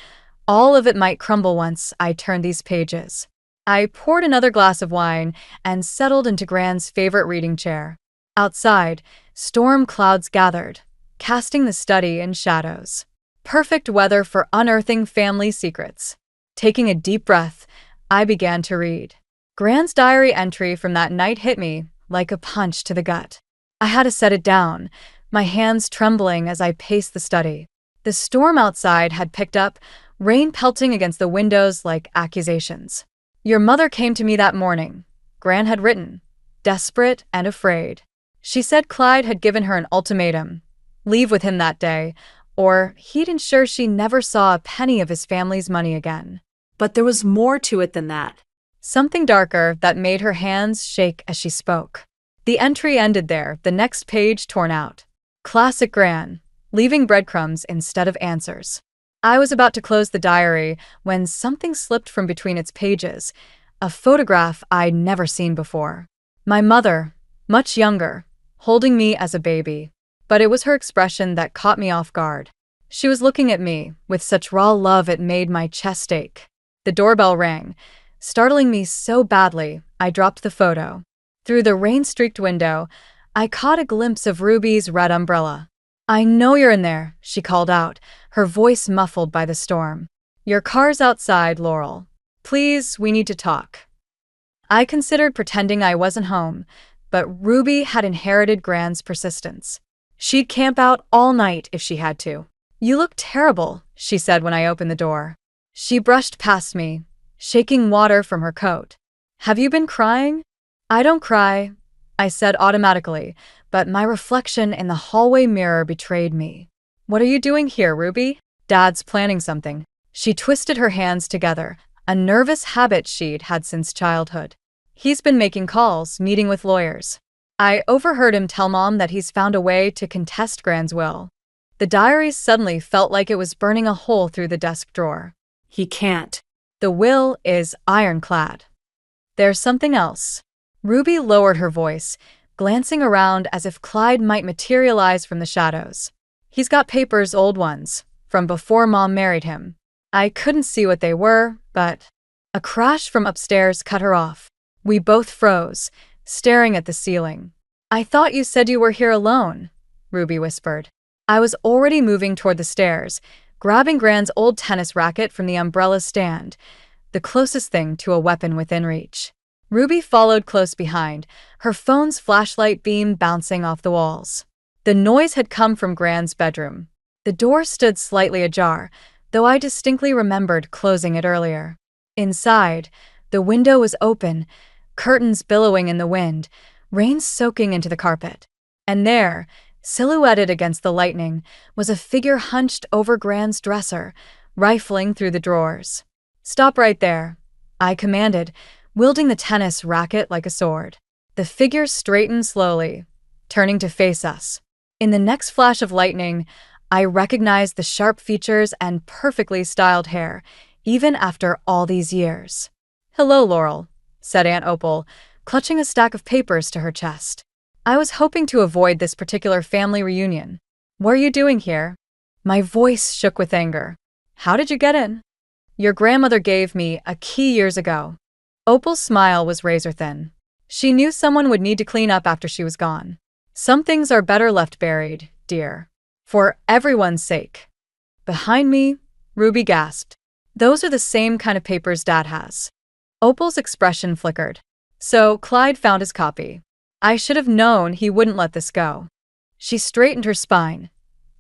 all of it might crumble once I turned these pages. I poured another glass of wine and settled into Gran's favorite reading chair. Outside, storm clouds gathered, casting the study in shadows. Perfect weather for unearthing family secrets. Taking a deep breath, I began to read. Gran's diary entry from that night hit me like a punch to the gut. I had to set it down, my hands trembling as I paced the study. The storm outside had picked up, rain pelting against the windows like accusations. Your mother came to me that morning, Gran had written, desperate and afraid. She said Clyde had given her an ultimatum, leave with him that day, or he'd ensure she never saw a penny of his family's money again. But there was more to it than that. Something darker that made her hands shake as she spoke. The entry ended there, the next page torn out. Classic Gran, leaving breadcrumbs instead of answers. I was about to close the diary when something slipped from between its pages, a photograph I'd never seen before. My mother, much younger, holding me as a baby. But it was her expression that caught me off guard. She was looking at me with such raw love it made my chest ache. The doorbell rang, startling me so badly I dropped the photo. Through the rain-streaked window, I caught a glimpse of Ruby's red umbrella. "I know you're in there," she called out, her voice muffled by the storm. "Your car's outside, Laurel. Please, we need to talk." I considered pretending I wasn't home, but Ruby had inherited Gran's persistence. She'd camp out all night if she had to. "You look terrible," she said when I opened the door. She brushed past me, shaking water from her coat. "Have you been crying?" "I don't cry," I said automatically, but my reflection in the hallway mirror betrayed me. "What are you doing here, Ruby?" "Dad's planning something." She twisted her hands together, a nervous habit she'd had since childhood. "He's been making calls, meeting with lawyers. I overheard him tell Mom that he's found a way to contest Gran's will." The diary suddenly felt like it was burning a hole through the desk drawer. He can't. "The will is ironclad. There's something else." Ruby lowered her voice, glancing around as if Clyde might materialize from the shadows. "He's got papers, old ones, from before Mom married him." I couldn't see what they were, but a crash from upstairs cut her off. We both froze, staring at the ceiling. "I thought you said you were here alone," Ruby whispered. I was already moving toward the stairs, grabbing Gran's old tennis racket from the umbrella stand, the closest thing to a weapon within reach. Ruby followed close behind, her phone's flashlight beam bouncing off the walls. The noise had come from Gran's bedroom. The door stood slightly ajar, though I distinctly remembered closing it earlier. Inside, the window was open, curtains billowing in the wind, rain soaking into the carpet. And there, silhouetted against the lightning, was a figure hunched over Gran's dresser, rifling through the drawers. "Stop right there," I commanded, wielding the tennis racket like a sword. The figure straightened slowly, turning to face us. In the next flash of lightning, I recognized the sharp features and perfectly styled hair, even after all these years. "Hello, Laurel," said Aunt Opal, clutching a stack of papers to her chest. "I was hoping to avoid this particular family reunion. What are you doing here?" My voice shook with anger. "How did you get in?" "Your grandmother gave me a key years ago." Opal's smile was razor-thin. "She knew someone would need to clean up after she was gone. Some things are better left buried, dear. For everyone's sake." Behind me, Ruby gasped. "Those are the same kind of papers Dad has." Opal's expression flickered. "So Clyde found his copy. I should have known he wouldn't let this go." She straightened her spine,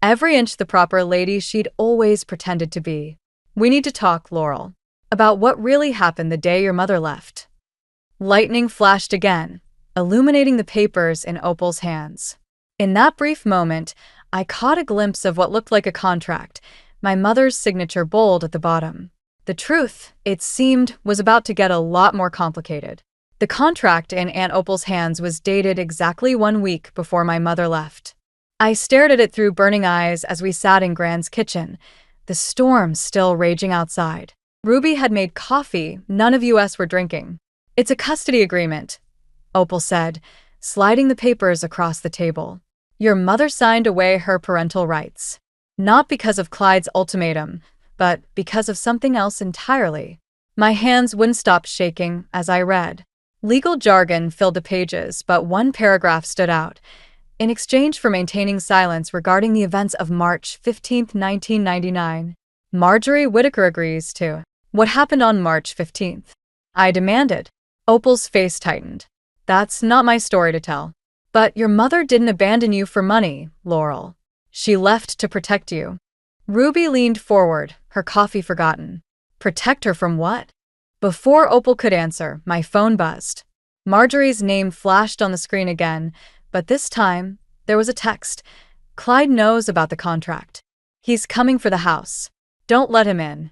every inch the proper lady she'd always pretended to be. "We need to talk, Laurel, about what really happened the day your mother left." Lightning flashed again, illuminating the papers in Opal's hands. In that brief moment, I caught a glimpse of what looked like a contract, my mother's signature bold at the bottom. The truth, it seemed, was about to get a lot more complicated. The contract in Aunt Opal's hands was dated exactly 1 week before my mother left. I stared at it through burning eyes as we sat in Gran's kitchen, the storm still raging outside. Ruby had made coffee none of us were drinking. "It's a custody agreement," Opal said, sliding the papers across the table. "Your mother signed away her parental rights. Not because of Clyde's ultimatum, but because of something else entirely." My hands wouldn't stop shaking as I read. Legal jargon filled the pages, but one paragraph stood out. "In exchange for maintaining silence regarding the events of March 15, 1999, Marjorie Whittaker agrees to." "What happened on March 15th? I demanded. Opal's face tightened. "That's not my story to tell." "But your mother didn't abandon you for money, Laurel. She left to protect you." Ruby leaned forward, her coffee forgotten. "Protect her from what?" Before Opal could answer, my phone buzzed. Marjorie's name flashed on the screen again, but this time, there was a text. "Clyde knows about the contract. He's coming for the house. Don't let him in."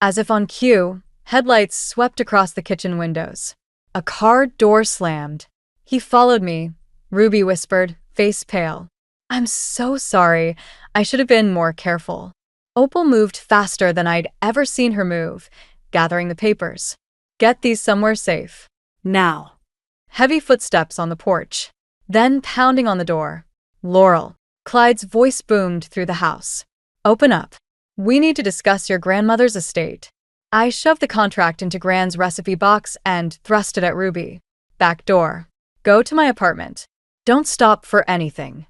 As if on cue, headlights swept across the kitchen windows. A car door slammed. "He followed me," Ruby whispered, face pale. "I'm so sorry. I should have been more careful." Opal moved faster than I'd ever seen her move, gathering the papers. "Get these somewhere safe. Now." Heavy footsteps on the porch, then pounding on the door. "Laurel." Clyde's voice boomed through the house. "Open up. We need to discuss your grandmother's estate." I shoved the contract into Gran's recipe box and thrust it at Ruby. "Back door. Go to my apartment." Don't stop for anything.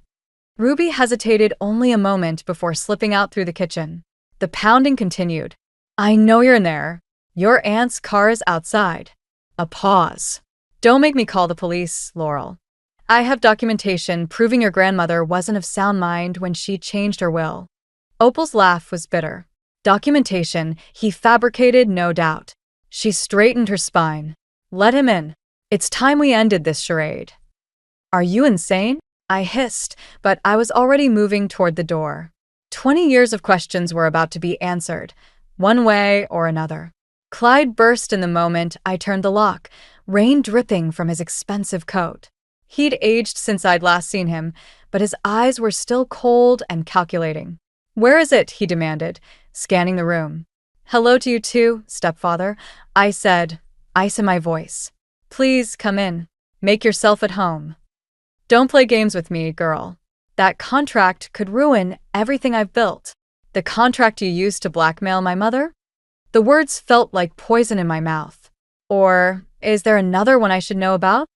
Ruby hesitated only a moment before slipping out through the kitchen. The pounding continued. I know you're in there. Your aunt's car is outside. A pause. Don't make me call the police, Laurel. I have documentation proving your grandmother wasn't of sound mind when she changed her will. Opal's laugh was bitter. Documentation he fabricated, no doubt. She straightened her spine. Let him in. It's time we ended this charade. Are you insane? I hissed, but I was already moving toward the door. 20 years of questions were about to be answered, one way or another. Clyde burst in the moment I turned the lock, rain dripping from his expensive coat. He'd aged since I'd last seen him, but his eyes were still cold and calculating. Where is it? He demanded, scanning the room. Hello to you too, stepfather, I said, ice in my voice. Please come in. Make yourself at home. Don't play games with me, girl. That contract could ruin everything I've built. The contract you used to blackmail my mother? The words felt like poison in my mouth. Or is there another one I should know about?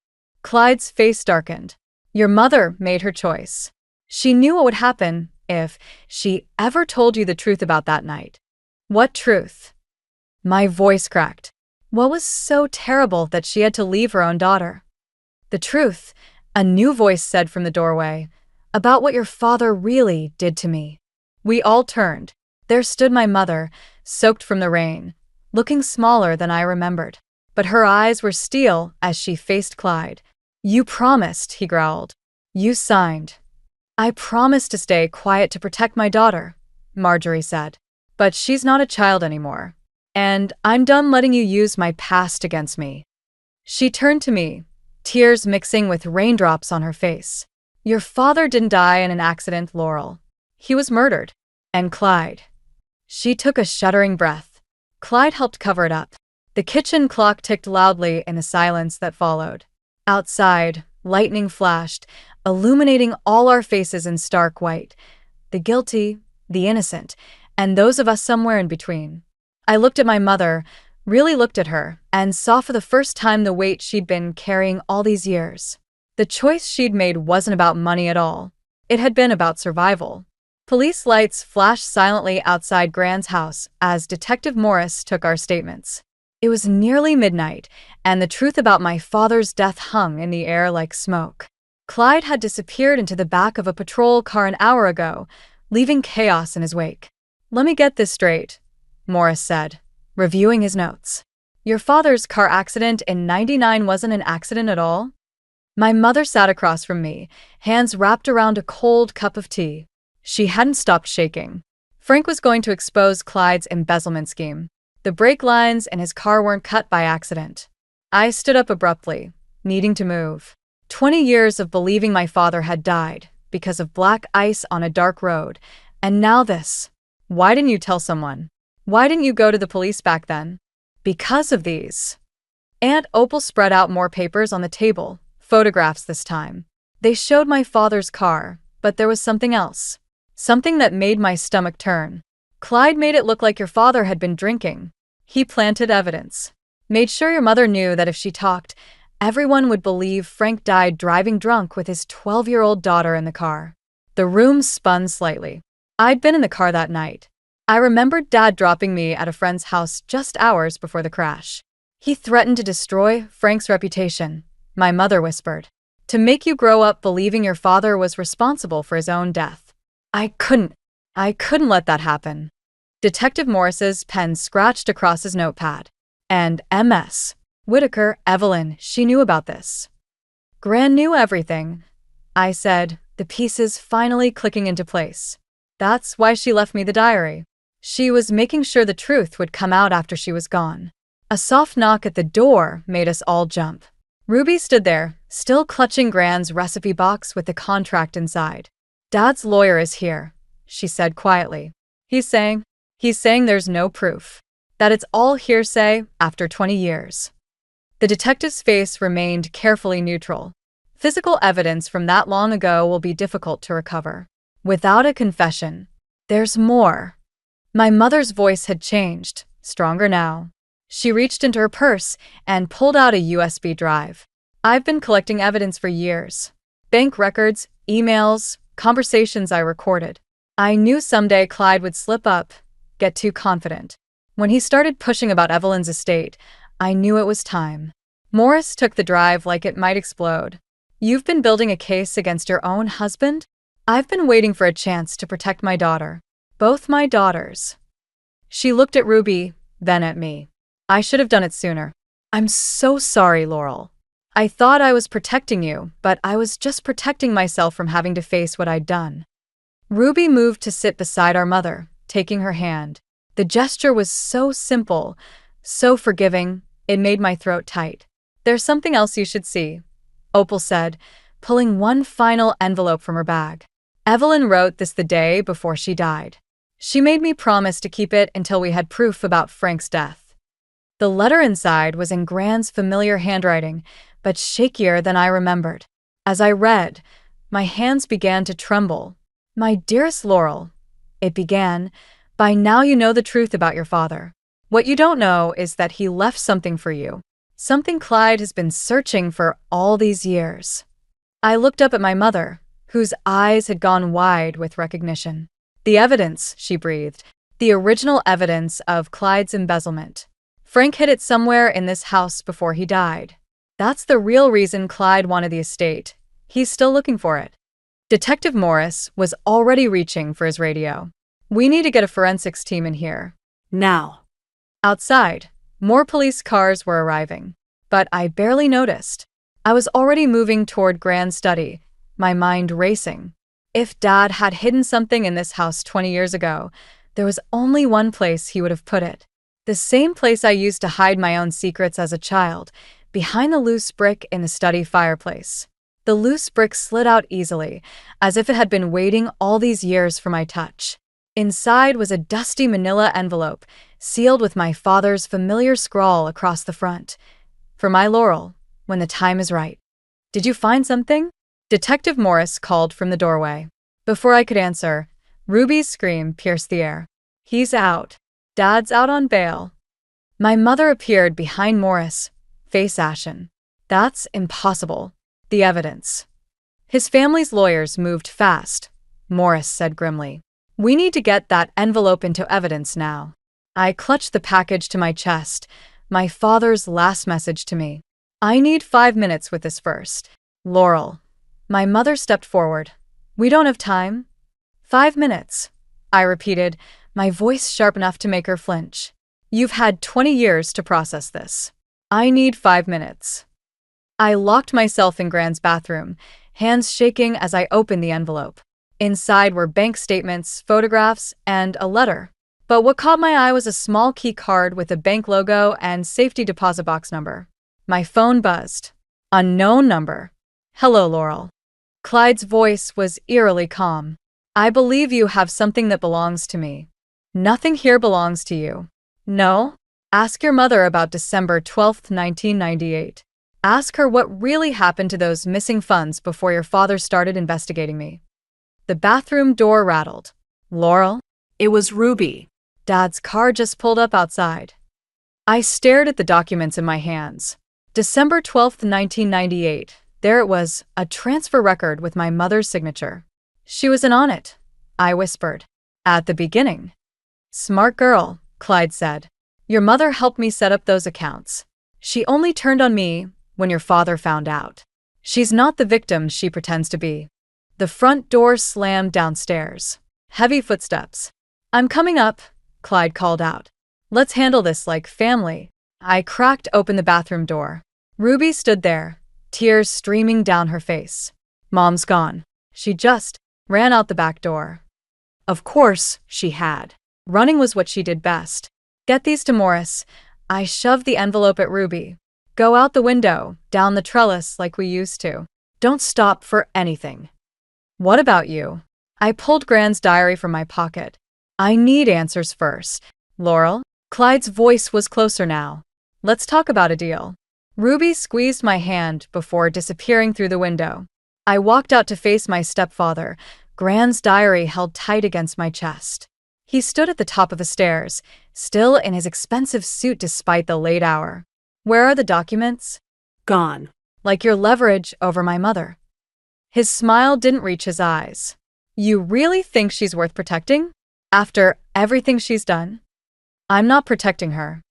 Clyde's face darkened. Your mother made her choice. She knew what would happen if she ever told you the truth about that night. What truth? My voice cracked. What was so terrible that she had to leave her own daughter? The truth, a new voice said from the doorway, about what your father really did to me. We all turned. There stood my mother, soaked from the rain, looking smaller than I remembered. But her eyes were steel as she faced Clyde. You promised, he growled. You signed. I promised to stay quiet to protect my daughter, Marjorie said. But she's not a child anymore. And I'm done letting you use my past against me. She turned to me, tears mixing with raindrops on her face. Your father didn't die in an accident, Laurel. He was murdered. And Clyde. She took a shuddering breath. Clyde helped cover it up. The kitchen clock ticked loudly in the silence that followed. Outside, lightning flashed, illuminating all our faces in stark white. The guilty, the innocent, and those of us somewhere in between. I looked at my mother, really looked at her, and saw for the first time the weight she'd been carrying all these years. The choice she'd made wasn't about money at all. It had been about survival. Police lights flashed silently outside Gran's house as Detective Morris took our statements. It was nearly midnight, and the truth about my father's death hung in the air like smoke. Clyde had disappeared into the back of a patrol car an hour ago, leaving chaos in his wake. Let me get this straight, Morris said, reviewing his notes. Your father's car accident in '99 wasn't an accident at all? My mother sat across from me, hands wrapped around a cold cup of tea. She hadn't stopped shaking. Frank was going to expose Clyde's embezzlement scheme. The brake lines in his car weren't cut by accident. I stood up abruptly, needing to move. 20 years of believing my father had died because of black ice on a dark road, and now this. Why didn't you tell someone? Why didn't you go to the police back then? Because of these. Aunt Opal spread out more papers on the table, photographs this time. They showed my father's car, but there was something else. Something that made my stomach turn. Clyde made it look like your father had been drinking. He planted evidence. Made sure your mother knew that if she talked, everyone would believe Frank died driving drunk with his 12-year-old daughter in the car. The room spun slightly. I'd been in the car that night. I remembered Dad dropping me at a friend's house just hours before the crash. He threatened to destroy Frank's reputation, my mother whispered. To make you grow up believing your father was responsible for his own death. I couldn't let that happen. Detective Morris's pen scratched across his notepad. And MS. Whitaker, Evelyn, she knew about this. Gran knew everything, I said, the pieces finally clicking into place. That's why she left me the diary. She was making sure the truth would come out after she was gone. A soft knock at the door made us all jump. Ruby stood there, still clutching Gran's recipe box with the contract inside. Dad's lawyer is here, she said quietly. He's saying there's no proof. That it's all hearsay after 20 years. The detective's face remained carefully neutral. Physical evidence from that long ago will be difficult to recover. Without a confession, there's more. My mother's voice had changed, stronger now. She reached into her purse and pulled out a USB drive. I've been collecting evidence for years. Bank records, emails, conversations I recorded. I knew someday Clyde would slip up, get too confident. When he started pushing about Evelyn's estate, I knew it was time. Morris took the drive like it might explode. You've been building a case against your own husband? I've been waiting for a chance to protect my daughter. Both my daughters. She looked at Ruby, then at me. I should have done it sooner. I'm so sorry, Laurel. I thought I was protecting you, but I was just protecting myself from having to face what I'd done. Ruby moved to sit beside our mother, taking her hand. The gesture was so simple, so forgiving, it made my throat tight. There's something else you should see, Opal said, pulling one final envelope from her bag. Evelyn wrote this the day before she died. She made me promise to keep it until we had proof about Frank's death. The letter inside was in Gran's familiar handwriting, but shakier than I remembered. As I read, my hands began to tremble. My dearest Laurel, it began, by now you know the truth about your father. What you don't know is that he left something for you. Something Clyde has been searching for all these years. I looked up at my mother, whose eyes had gone wide with recognition. The evidence, she breathed, the original evidence of Clyde's embezzlement. Frank hid it somewhere in this house before he died. That's the real reason Clyde wanted the estate. He's still looking for it. Detective Morris was already reaching for his radio. We need to get a forensics team in here. Now. Outside, more police cars were arriving, but I barely noticed. I was already moving toward Gran's study, my mind racing. If Dad had hidden something in this house 20 years ago, there was only one place he would have put it. The same place I used to hide my own secrets as a child, behind the loose brick in the study fireplace. The loose brick slid out easily, as if it had been waiting all these years for my touch. Inside was a dusty manila envelope, sealed with my father's familiar scrawl across the front. For my Laurel, when the time is right. Did you find something? Detective Morris called from the doorway. Before I could answer, Ruby's scream pierced the air. He's out. Dad's out on bail. My mother appeared behind Morris, face ashen. That's impossible. The evidence. His family's lawyers moved fast, Morris said grimly. We need to get that envelope into evidence now. I clutched the package to my chest, my father's last message to me. I need 5 minutes with this first. Laurel. My mother stepped forward. We don't have time. 5 minutes, I repeated, my voice sharp enough to make her flinch. You've had 20 years to process this. I need 5 minutes. I locked myself in Gran's bathroom, hands shaking as I opened the envelope. Inside were bank statements, photographs, and a letter. But what caught my eye was a small key card with a bank logo and safety deposit box number. My phone buzzed. Unknown number. Hello, Laurel. Clyde's voice was eerily calm. I believe you have something that belongs to me. Nothing here belongs to you. No? Ask your mother about December 12th, 1998. Ask her what really happened to those missing funds before your father started investigating me. The bathroom door rattled. Laurel? It was Ruby. Dad's car just pulled up outside. I stared at the documents in my hands. December 12th, 1998. There it was, a transfer record with my mother's signature. She was in on it, I whispered. At the beginning. Smart girl, Clyde said. Your mother helped me set up those accounts. She only turned on me when your father found out. She's not the victim she pretends to be. The front door slammed downstairs. Heavy footsteps. I'm coming up, Clyde called out. Let's handle this like family. I cracked open the bathroom door. Ruby stood there, tears streaming down her face. Mom's gone. She just ran out the back door. Of course, she had. Running was what she did best. Get these to Morris. I shoved the envelope at Ruby. Go out the window, down the trellis like we used to. Don't stop for anything. What about you? I pulled Gran's diary from my pocket. I need answers first. Laurel? Clyde's voice was closer now. Let's talk about a deal. Ruby squeezed my hand before disappearing through the window. I walked out to face my stepfather, Gran's diary held tight against my chest. He stood at the top of the stairs, still in his expensive suit despite the late hour. Where are the documents? Gone. Like your leverage over my mother. His smile didn't reach his eyes. You really think she's worth protecting? After everything she's done? I'm not protecting her.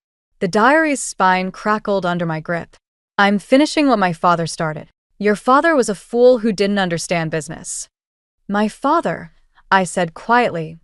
The diary's spine crackled under my grip. I'm finishing what my father started. Your father was a fool who didn't understand business. My father, I said quietly,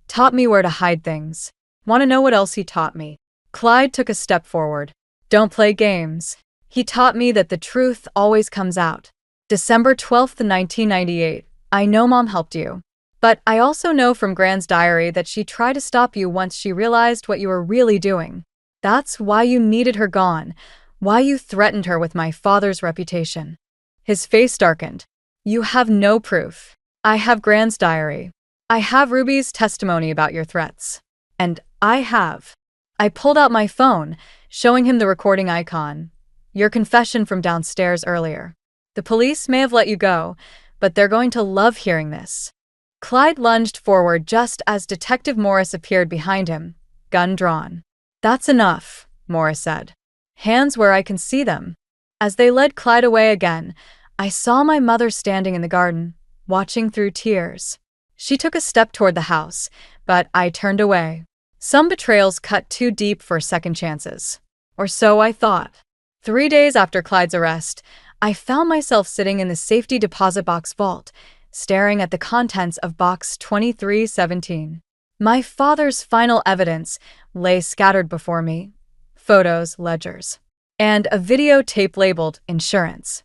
taught me where to hide things. Want to know what else he taught me? Clyde took a step forward. Don't play games. He taught me that the truth always comes out. December 12th, 1998. I know Mom helped you. But I also know from Gran's diary that she tried to stop you once she realized what you were really doing. That's why you needed her gone, why you threatened her with my father's reputation. His face darkened. You have no proof. I have Gran's diary. I have Ruby's testimony about your threats. And I have. I pulled out my phone, showing him the recording icon. Your confession from downstairs earlier. The police may have let you go, but they're going to love hearing this. Clyde lunged forward just as Detective Morris appeared behind him, gun drawn. That's enough, Morris said. Hands where I can see them. As they led Clyde away again, I saw my mother standing in the garden, watching through tears. She took a step toward the house, but I turned away. Some betrayals cut too deep for second chances. Or so I thought. 3 days after Clyde's arrest, I found myself sitting in the safety deposit box vault, staring at the contents of box 2317. My father's final evidence lay scattered before me. Photos, ledgers, and a videotape labeled insurance.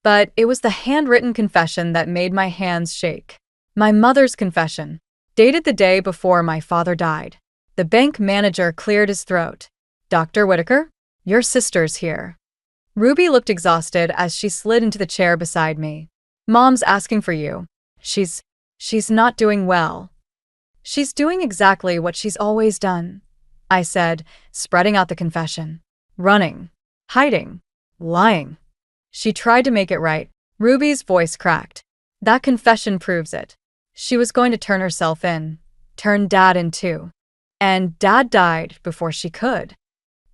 But it was the handwritten confession that made my hands shake. My mother's confession, dated the day before my father died. The bank manager cleared his throat. Dr. Whitaker, your sister's here. Ruby looked exhausted as she slid into the chair beside me. Mom's asking for you. She's not doing well. She's doing exactly what she's always done, I said, spreading out the confession. Running, hiding, lying. She tried to make it right. Ruby's voice cracked. That confession proves it. She was going to turn herself in, turn Dad in too. And Dad died before she could.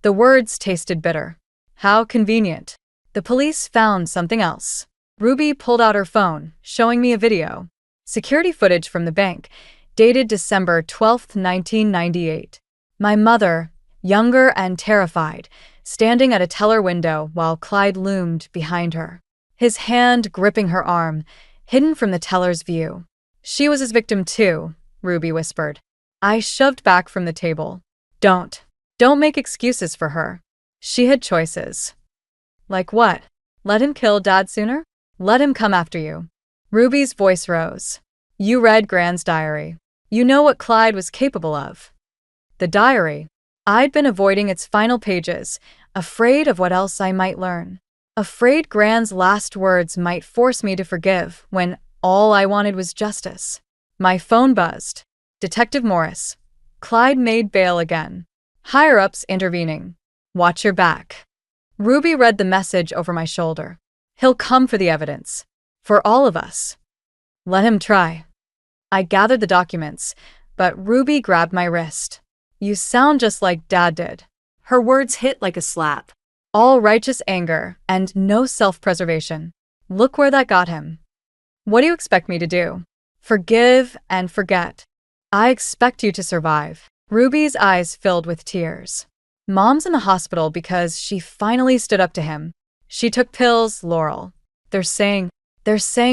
The words tasted bitter. How convenient. The police found something else. Ruby pulled out her phone, showing me a video. Security footage from the bank, dated December 12th, 1998. My mother, younger and terrified, standing at a teller window while Clyde loomed behind her. His hand gripping her arm, hidden from the teller's view. She was his victim too, Ruby whispered. I shoved back from the table. Don't make excuses for her. She had choices. Like what? Let him kill Dad sooner? Let him come after you. Ruby's voice rose. You read Gran's diary. You know what Clyde was capable of. The diary. I'd been avoiding its final pages, afraid of what else I might learn. Afraid Gran's last words might force me to forgive when all I wanted was justice. My phone buzzed. Detective Morris. Clyde made bail again. Higher-ups intervening. Watch your back. Ruby read the message over my shoulder. He'll come for the evidence. For all of us. Let him try. I gathered the documents, but Ruby grabbed my wrist. You sound just like Dad did. Her words hit like a slap. All righteous anger and no self-preservation. Look where that got him. What do you expect me to do? Forgive and forget. I expect you to survive. Ruby's eyes filled with tears. Mom's in the hospital because she finally stood up to him. She took pills, Laurel. They're saying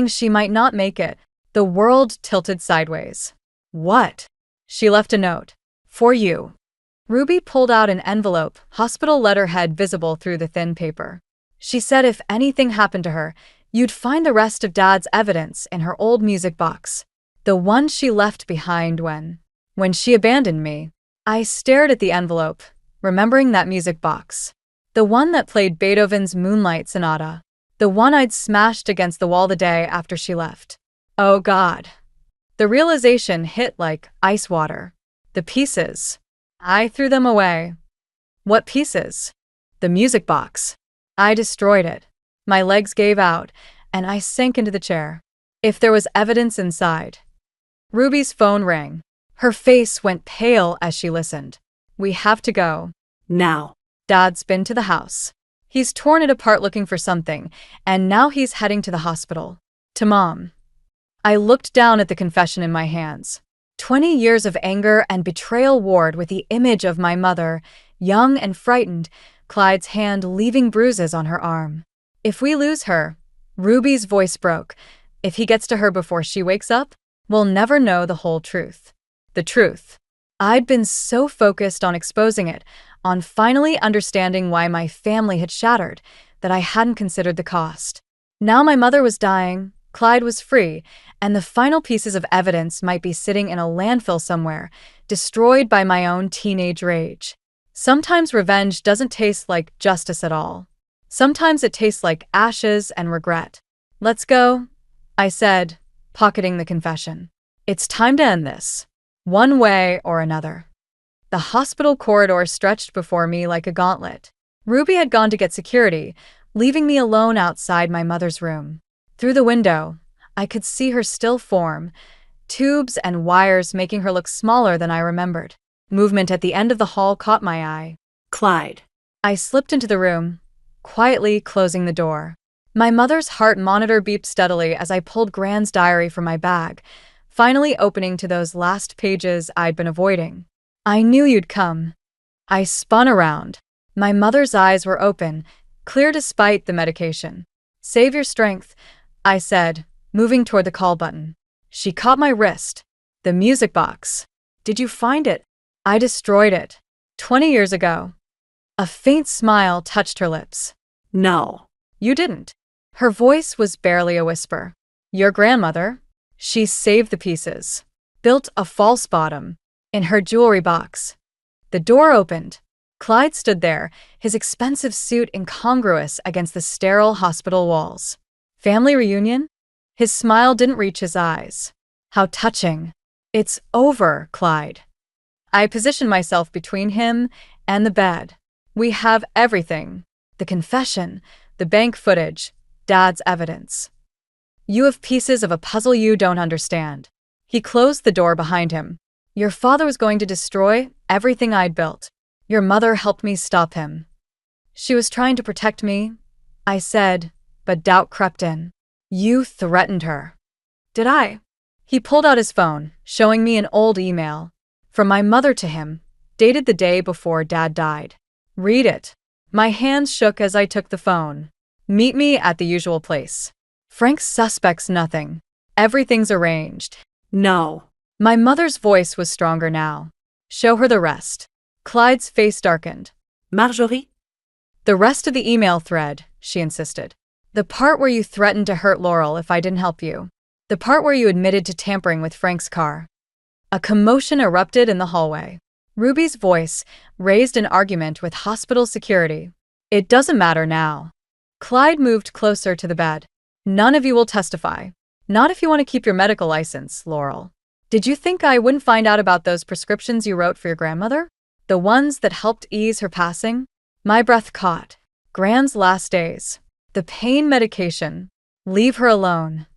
she might not make it. The world tilted sideways. What? She left a note. For you. Ruby pulled out an envelope, hospital letterhead visible through the thin paper. She said if anything happened to her, you'd find the rest of Dad's evidence in her old music box. The one she left behind when she abandoned me. I stared at the envelope, remembering that music box. The one that played Beethoven's Moonlight Sonata. The one I'd smashed against the wall the day after she left. Oh God. The realization hit like ice water. The pieces. I threw them away. What pieces? The music box. I destroyed it. My legs gave out, and I sank into the chair. If there was evidence inside. Ruby's phone rang. Her face went pale as she listened. We have to go. Now. Dad's been to the house. He's torn it apart looking for something, and now he's heading to the hospital. To Mom. I looked down at the confession in my hands. 20 years of anger and betrayal warred with the image of my mother, young and frightened, Clyde's hand leaving bruises on her arm. If we lose her, Ruby's voice broke. If he gets to her before she wakes up, we'll never know the whole truth. The truth. I'd been so focused on exposing it, on finally understanding why my family had shattered, that I hadn't considered the cost. Now my mother was dying, Clyde was free, and the final pieces of evidence might be sitting in a landfill somewhere, destroyed by my own teenage rage. Sometimes revenge doesn't taste like justice at all. Sometimes it tastes like ashes and regret. Let's go, I said, pocketing the confession. It's time to end this. One way or another. The hospital corridor stretched before me like a gauntlet. Ruby had gone to get security, leaving me alone outside my mother's room. Through the window, I could see her still form, tubes and wires making her look smaller than I remembered. Movement at the end of the hall caught my eye. Clyde. I slipped into the room, quietly closing the door. My mother's heart monitor beeped steadily as I pulled Gran's diary from my bag, finally opening to those last pages I'd been avoiding. I knew you'd come. I spun around. My mother's eyes were open, clear despite the medication. Save your strength, I said, moving toward the call button. She caught my wrist. The music box. Did you find it? I destroyed it. 20 years ago. A faint smile touched her lips. No. You didn't. Her voice was barely a whisper. Your grandmother? She saved the pieces. Built a false bottom. In her jewelry box. The door opened. Clyde stood there, his expensive suit incongruous against the sterile hospital walls. Family reunion? His smile didn't reach his eyes. How touching. It's over, Clyde. I positioned myself between him and the bed. We have everything. The confession, the bank footage, Dad's evidence. You have pieces of a puzzle you don't understand. He closed the door behind him. Your father was going to destroy everything I'd built. Your mother helped me stop him. She was trying to protect me, I said, but doubt crept in. You threatened her. Did I? He pulled out his phone, showing me an old email. From my mother to him, dated the day before Dad died. Read it. My hands shook as I took the phone. Meet me at the usual place. Frank suspects nothing. Everything's arranged. No. My mother's voice was stronger now. Show her the rest. Clyde's face darkened. Marjorie? The rest of the email thread, she insisted. The part where you threatened to hurt Laurel if I didn't help you. The part where you admitted to tampering with Frank's car. A commotion erupted in the hallway. Ruby's voice raised an argument with hospital security. It doesn't matter now. Clyde moved closer to the bed. None of you will testify. Not if you want to keep your medical license, Laurel. Did you think I wouldn't find out about those prescriptions you wrote for your grandmother? The ones that helped ease her passing? My breath caught. Gran's last days. The pain medication. Leave her alone.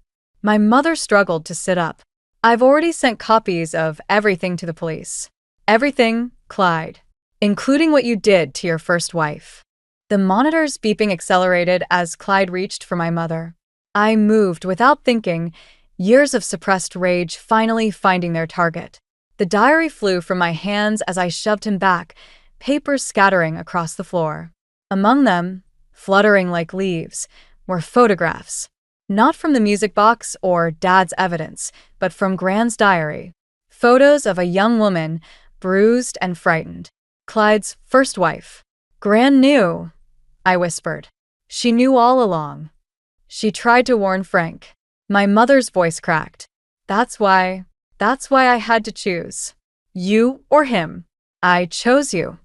My mother struggled to sit up. I've already sent copies of everything to the police. Everything, Clyde. Including what you did to your first wife. The monitor's beeping accelerated as Clyde reached for my mother. I moved without thinking, years of suppressed rage finally finding their target. The diary flew from my hands as I shoved him back, papers scattering across the floor. Among them, fluttering like leaves, were photographs. Not from the music box or Dad's evidence, but from Gran's diary. Photos of a young woman, bruised and frightened. Clyde's first wife. Gran knew, I whispered. She knew all along. She tried to warn Frank. My mother's voice cracked. That's why I had to choose. You or him. I chose you.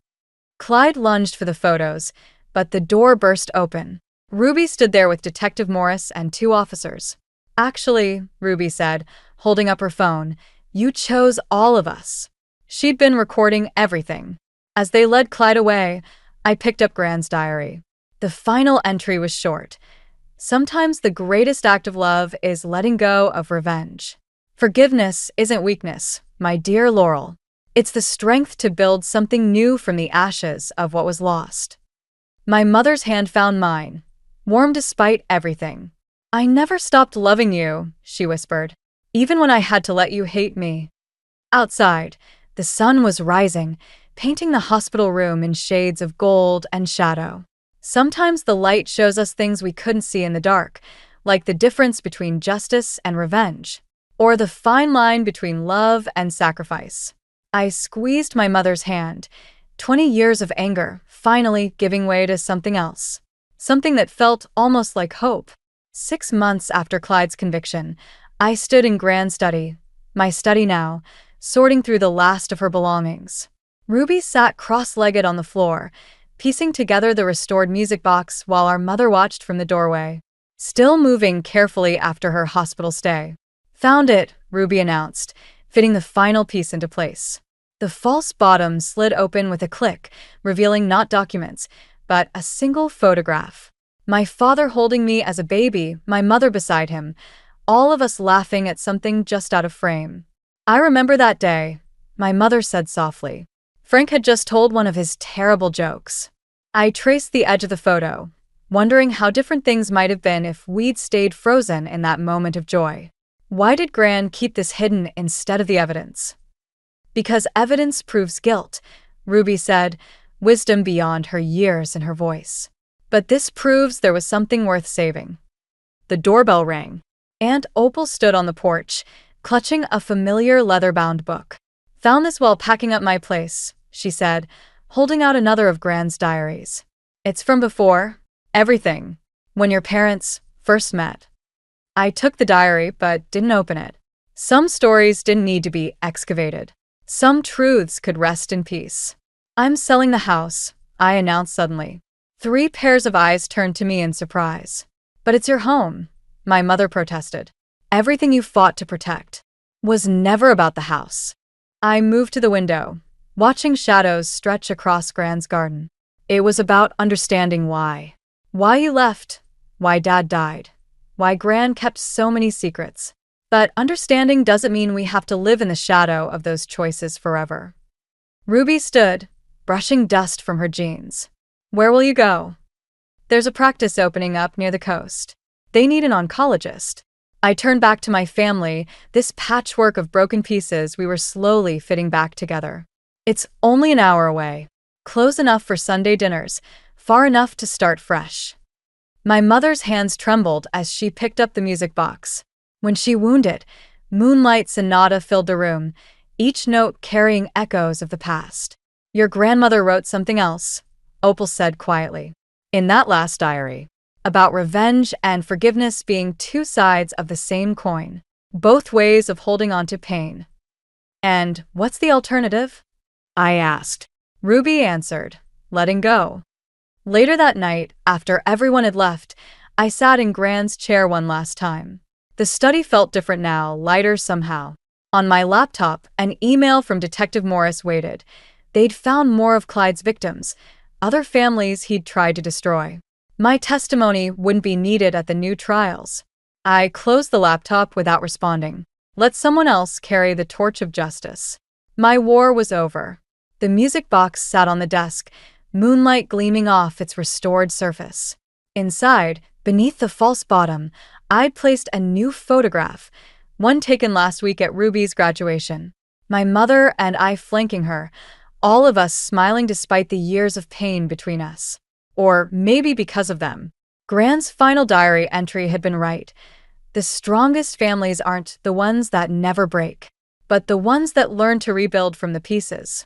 Clyde lunged for the photos, but the door burst open. Ruby stood there with Detective Morris and 2 officers. Actually, Ruby said, holding up her phone, you chose all of us. She'd been recording everything. As they led Clyde away, I picked up Gran's diary. The final entry was short. Sometimes the greatest act of love is letting go of revenge. Forgiveness isn't weakness, my dear Laurel. It's the strength to build something new from the ashes of what was lost. My mother's hand found mine, warm despite everything. I never stopped loving you, she whispered, even when I had to let you hate me. Outside, the sun was rising, painting the hospital room in shades of gold and shadow. Sometimes the light shows us things we couldn't see in the dark, like the difference between justice and revenge, or the fine line between love and sacrifice. I squeezed my mother's hand, 20 years of anger finally giving way to something else, something that felt almost like hope. 6 months after Clyde's conviction, I stood in Grand's study, my study now, sorting through the last of her belongings. Ruby sat cross-legged on the floor, piecing together the restored music box while our mother watched from the doorway, still moving carefully after her hospital stay. Found it, Ruby announced, fitting the final piece into place. The false bottom slid open with a click, revealing not documents, but a single photograph. My father holding me as a baby, my mother beside him, all of us laughing at something just out of frame. I remember that day, my mother said softly. Frank had just told one of his terrible jokes. I traced the edge of the photo, wondering how different things might have been if we'd stayed frozen in that moment of joy. Why did Gran keep this hidden instead of the evidence? Because evidence proves guilt, Ruby said, wisdom beyond her years in her voice. But this proves there was something worth saving. The doorbell rang. Aunt Opal stood on the porch, clutching a familiar leather-bound book. Found this while packing up my place, she said, holding out another of Gran's diaries. It's from before, everything, when your parents first met. I took the diary but didn't open it. Some stories didn't need to be excavated. Some truths could rest in peace. I'm selling the house, I announced suddenly. 3 pairs of eyes turned to me in surprise. But it's your home, my mother protested. Everything you fought to protect was never about the house. I moved to the window, watching shadows stretch across Gran's garden. It was about understanding why. Why you left, why Dad died, why Gran kept so many secrets. But understanding doesn't mean we have to live in the shadow of those choices forever. Ruby stood, brushing dust from her jeans. Where will you go? There's a practice opening up near the coast. They need an oncologist. I turned back to my family, this patchwork of broken pieces we were slowly fitting back together. It's only an hour away. Close enough for Sunday dinners, far enough to start fresh. My mother's hands trembled as she picked up the music box. When she wound it, Moonlight Sonata filled the room, each note carrying echoes of the past. Your grandmother wrote something else, Opal said quietly. In that last diary, about revenge and forgiveness being 2 sides of the same coin, both ways of holding on to pain. And what's the alternative? I asked. Ruby answered, letting go. Later that night, after everyone had left, I sat in Gran's chair one last time. The study felt different now, lighter somehow. On my laptop, an email from Detective Morris waited. They'd found more of Clyde's victims, other families he'd tried to destroy. My testimony wouldn't be needed at the new trials. I closed the laptop without responding. Let someone else carry the torch of justice. My war was over. The music box sat on the desk, moonlight gleaming off its restored surface. Inside, beneath the false bottom, I'd placed a new photograph, one taken last week at Ruby's graduation. My mother and I flanking her, all of us smiling despite the years of pain between us. Or maybe because of them. Gran's final diary entry had been right. The strongest families aren't the ones that never break, but the ones that learn to rebuild from the pieces.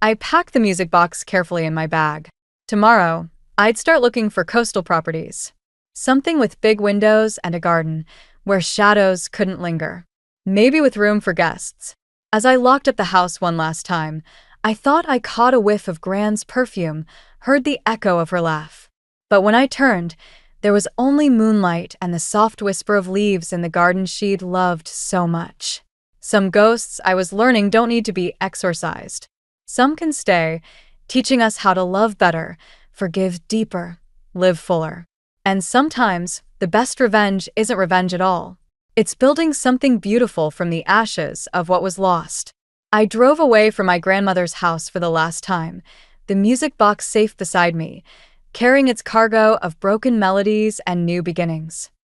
I packed the music box carefully in my bag. Tomorrow, I'd start looking for coastal properties. Something with big windows and a garden, where shadows couldn't linger. Maybe with room for guests. As I locked up the house one last time, I thought I caught a whiff of Gran's perfume, heard the echo of her laugh. But when I turned, there was only moonlight and the soft whisper of leaves in the garden she'd loved so much. Some ghosts, I was learning, don't need to be exorcised. Some can stay, teaching us how to love better, forgive deeper, live fuller. And sometimes, the best revenge isn't revenge at all. It's building something beautiful from the ashes of what was lost. I drove away from my grandmother's house for the last time, the music box safe beside me, carrying its cargo of broken melodies and new beginnings.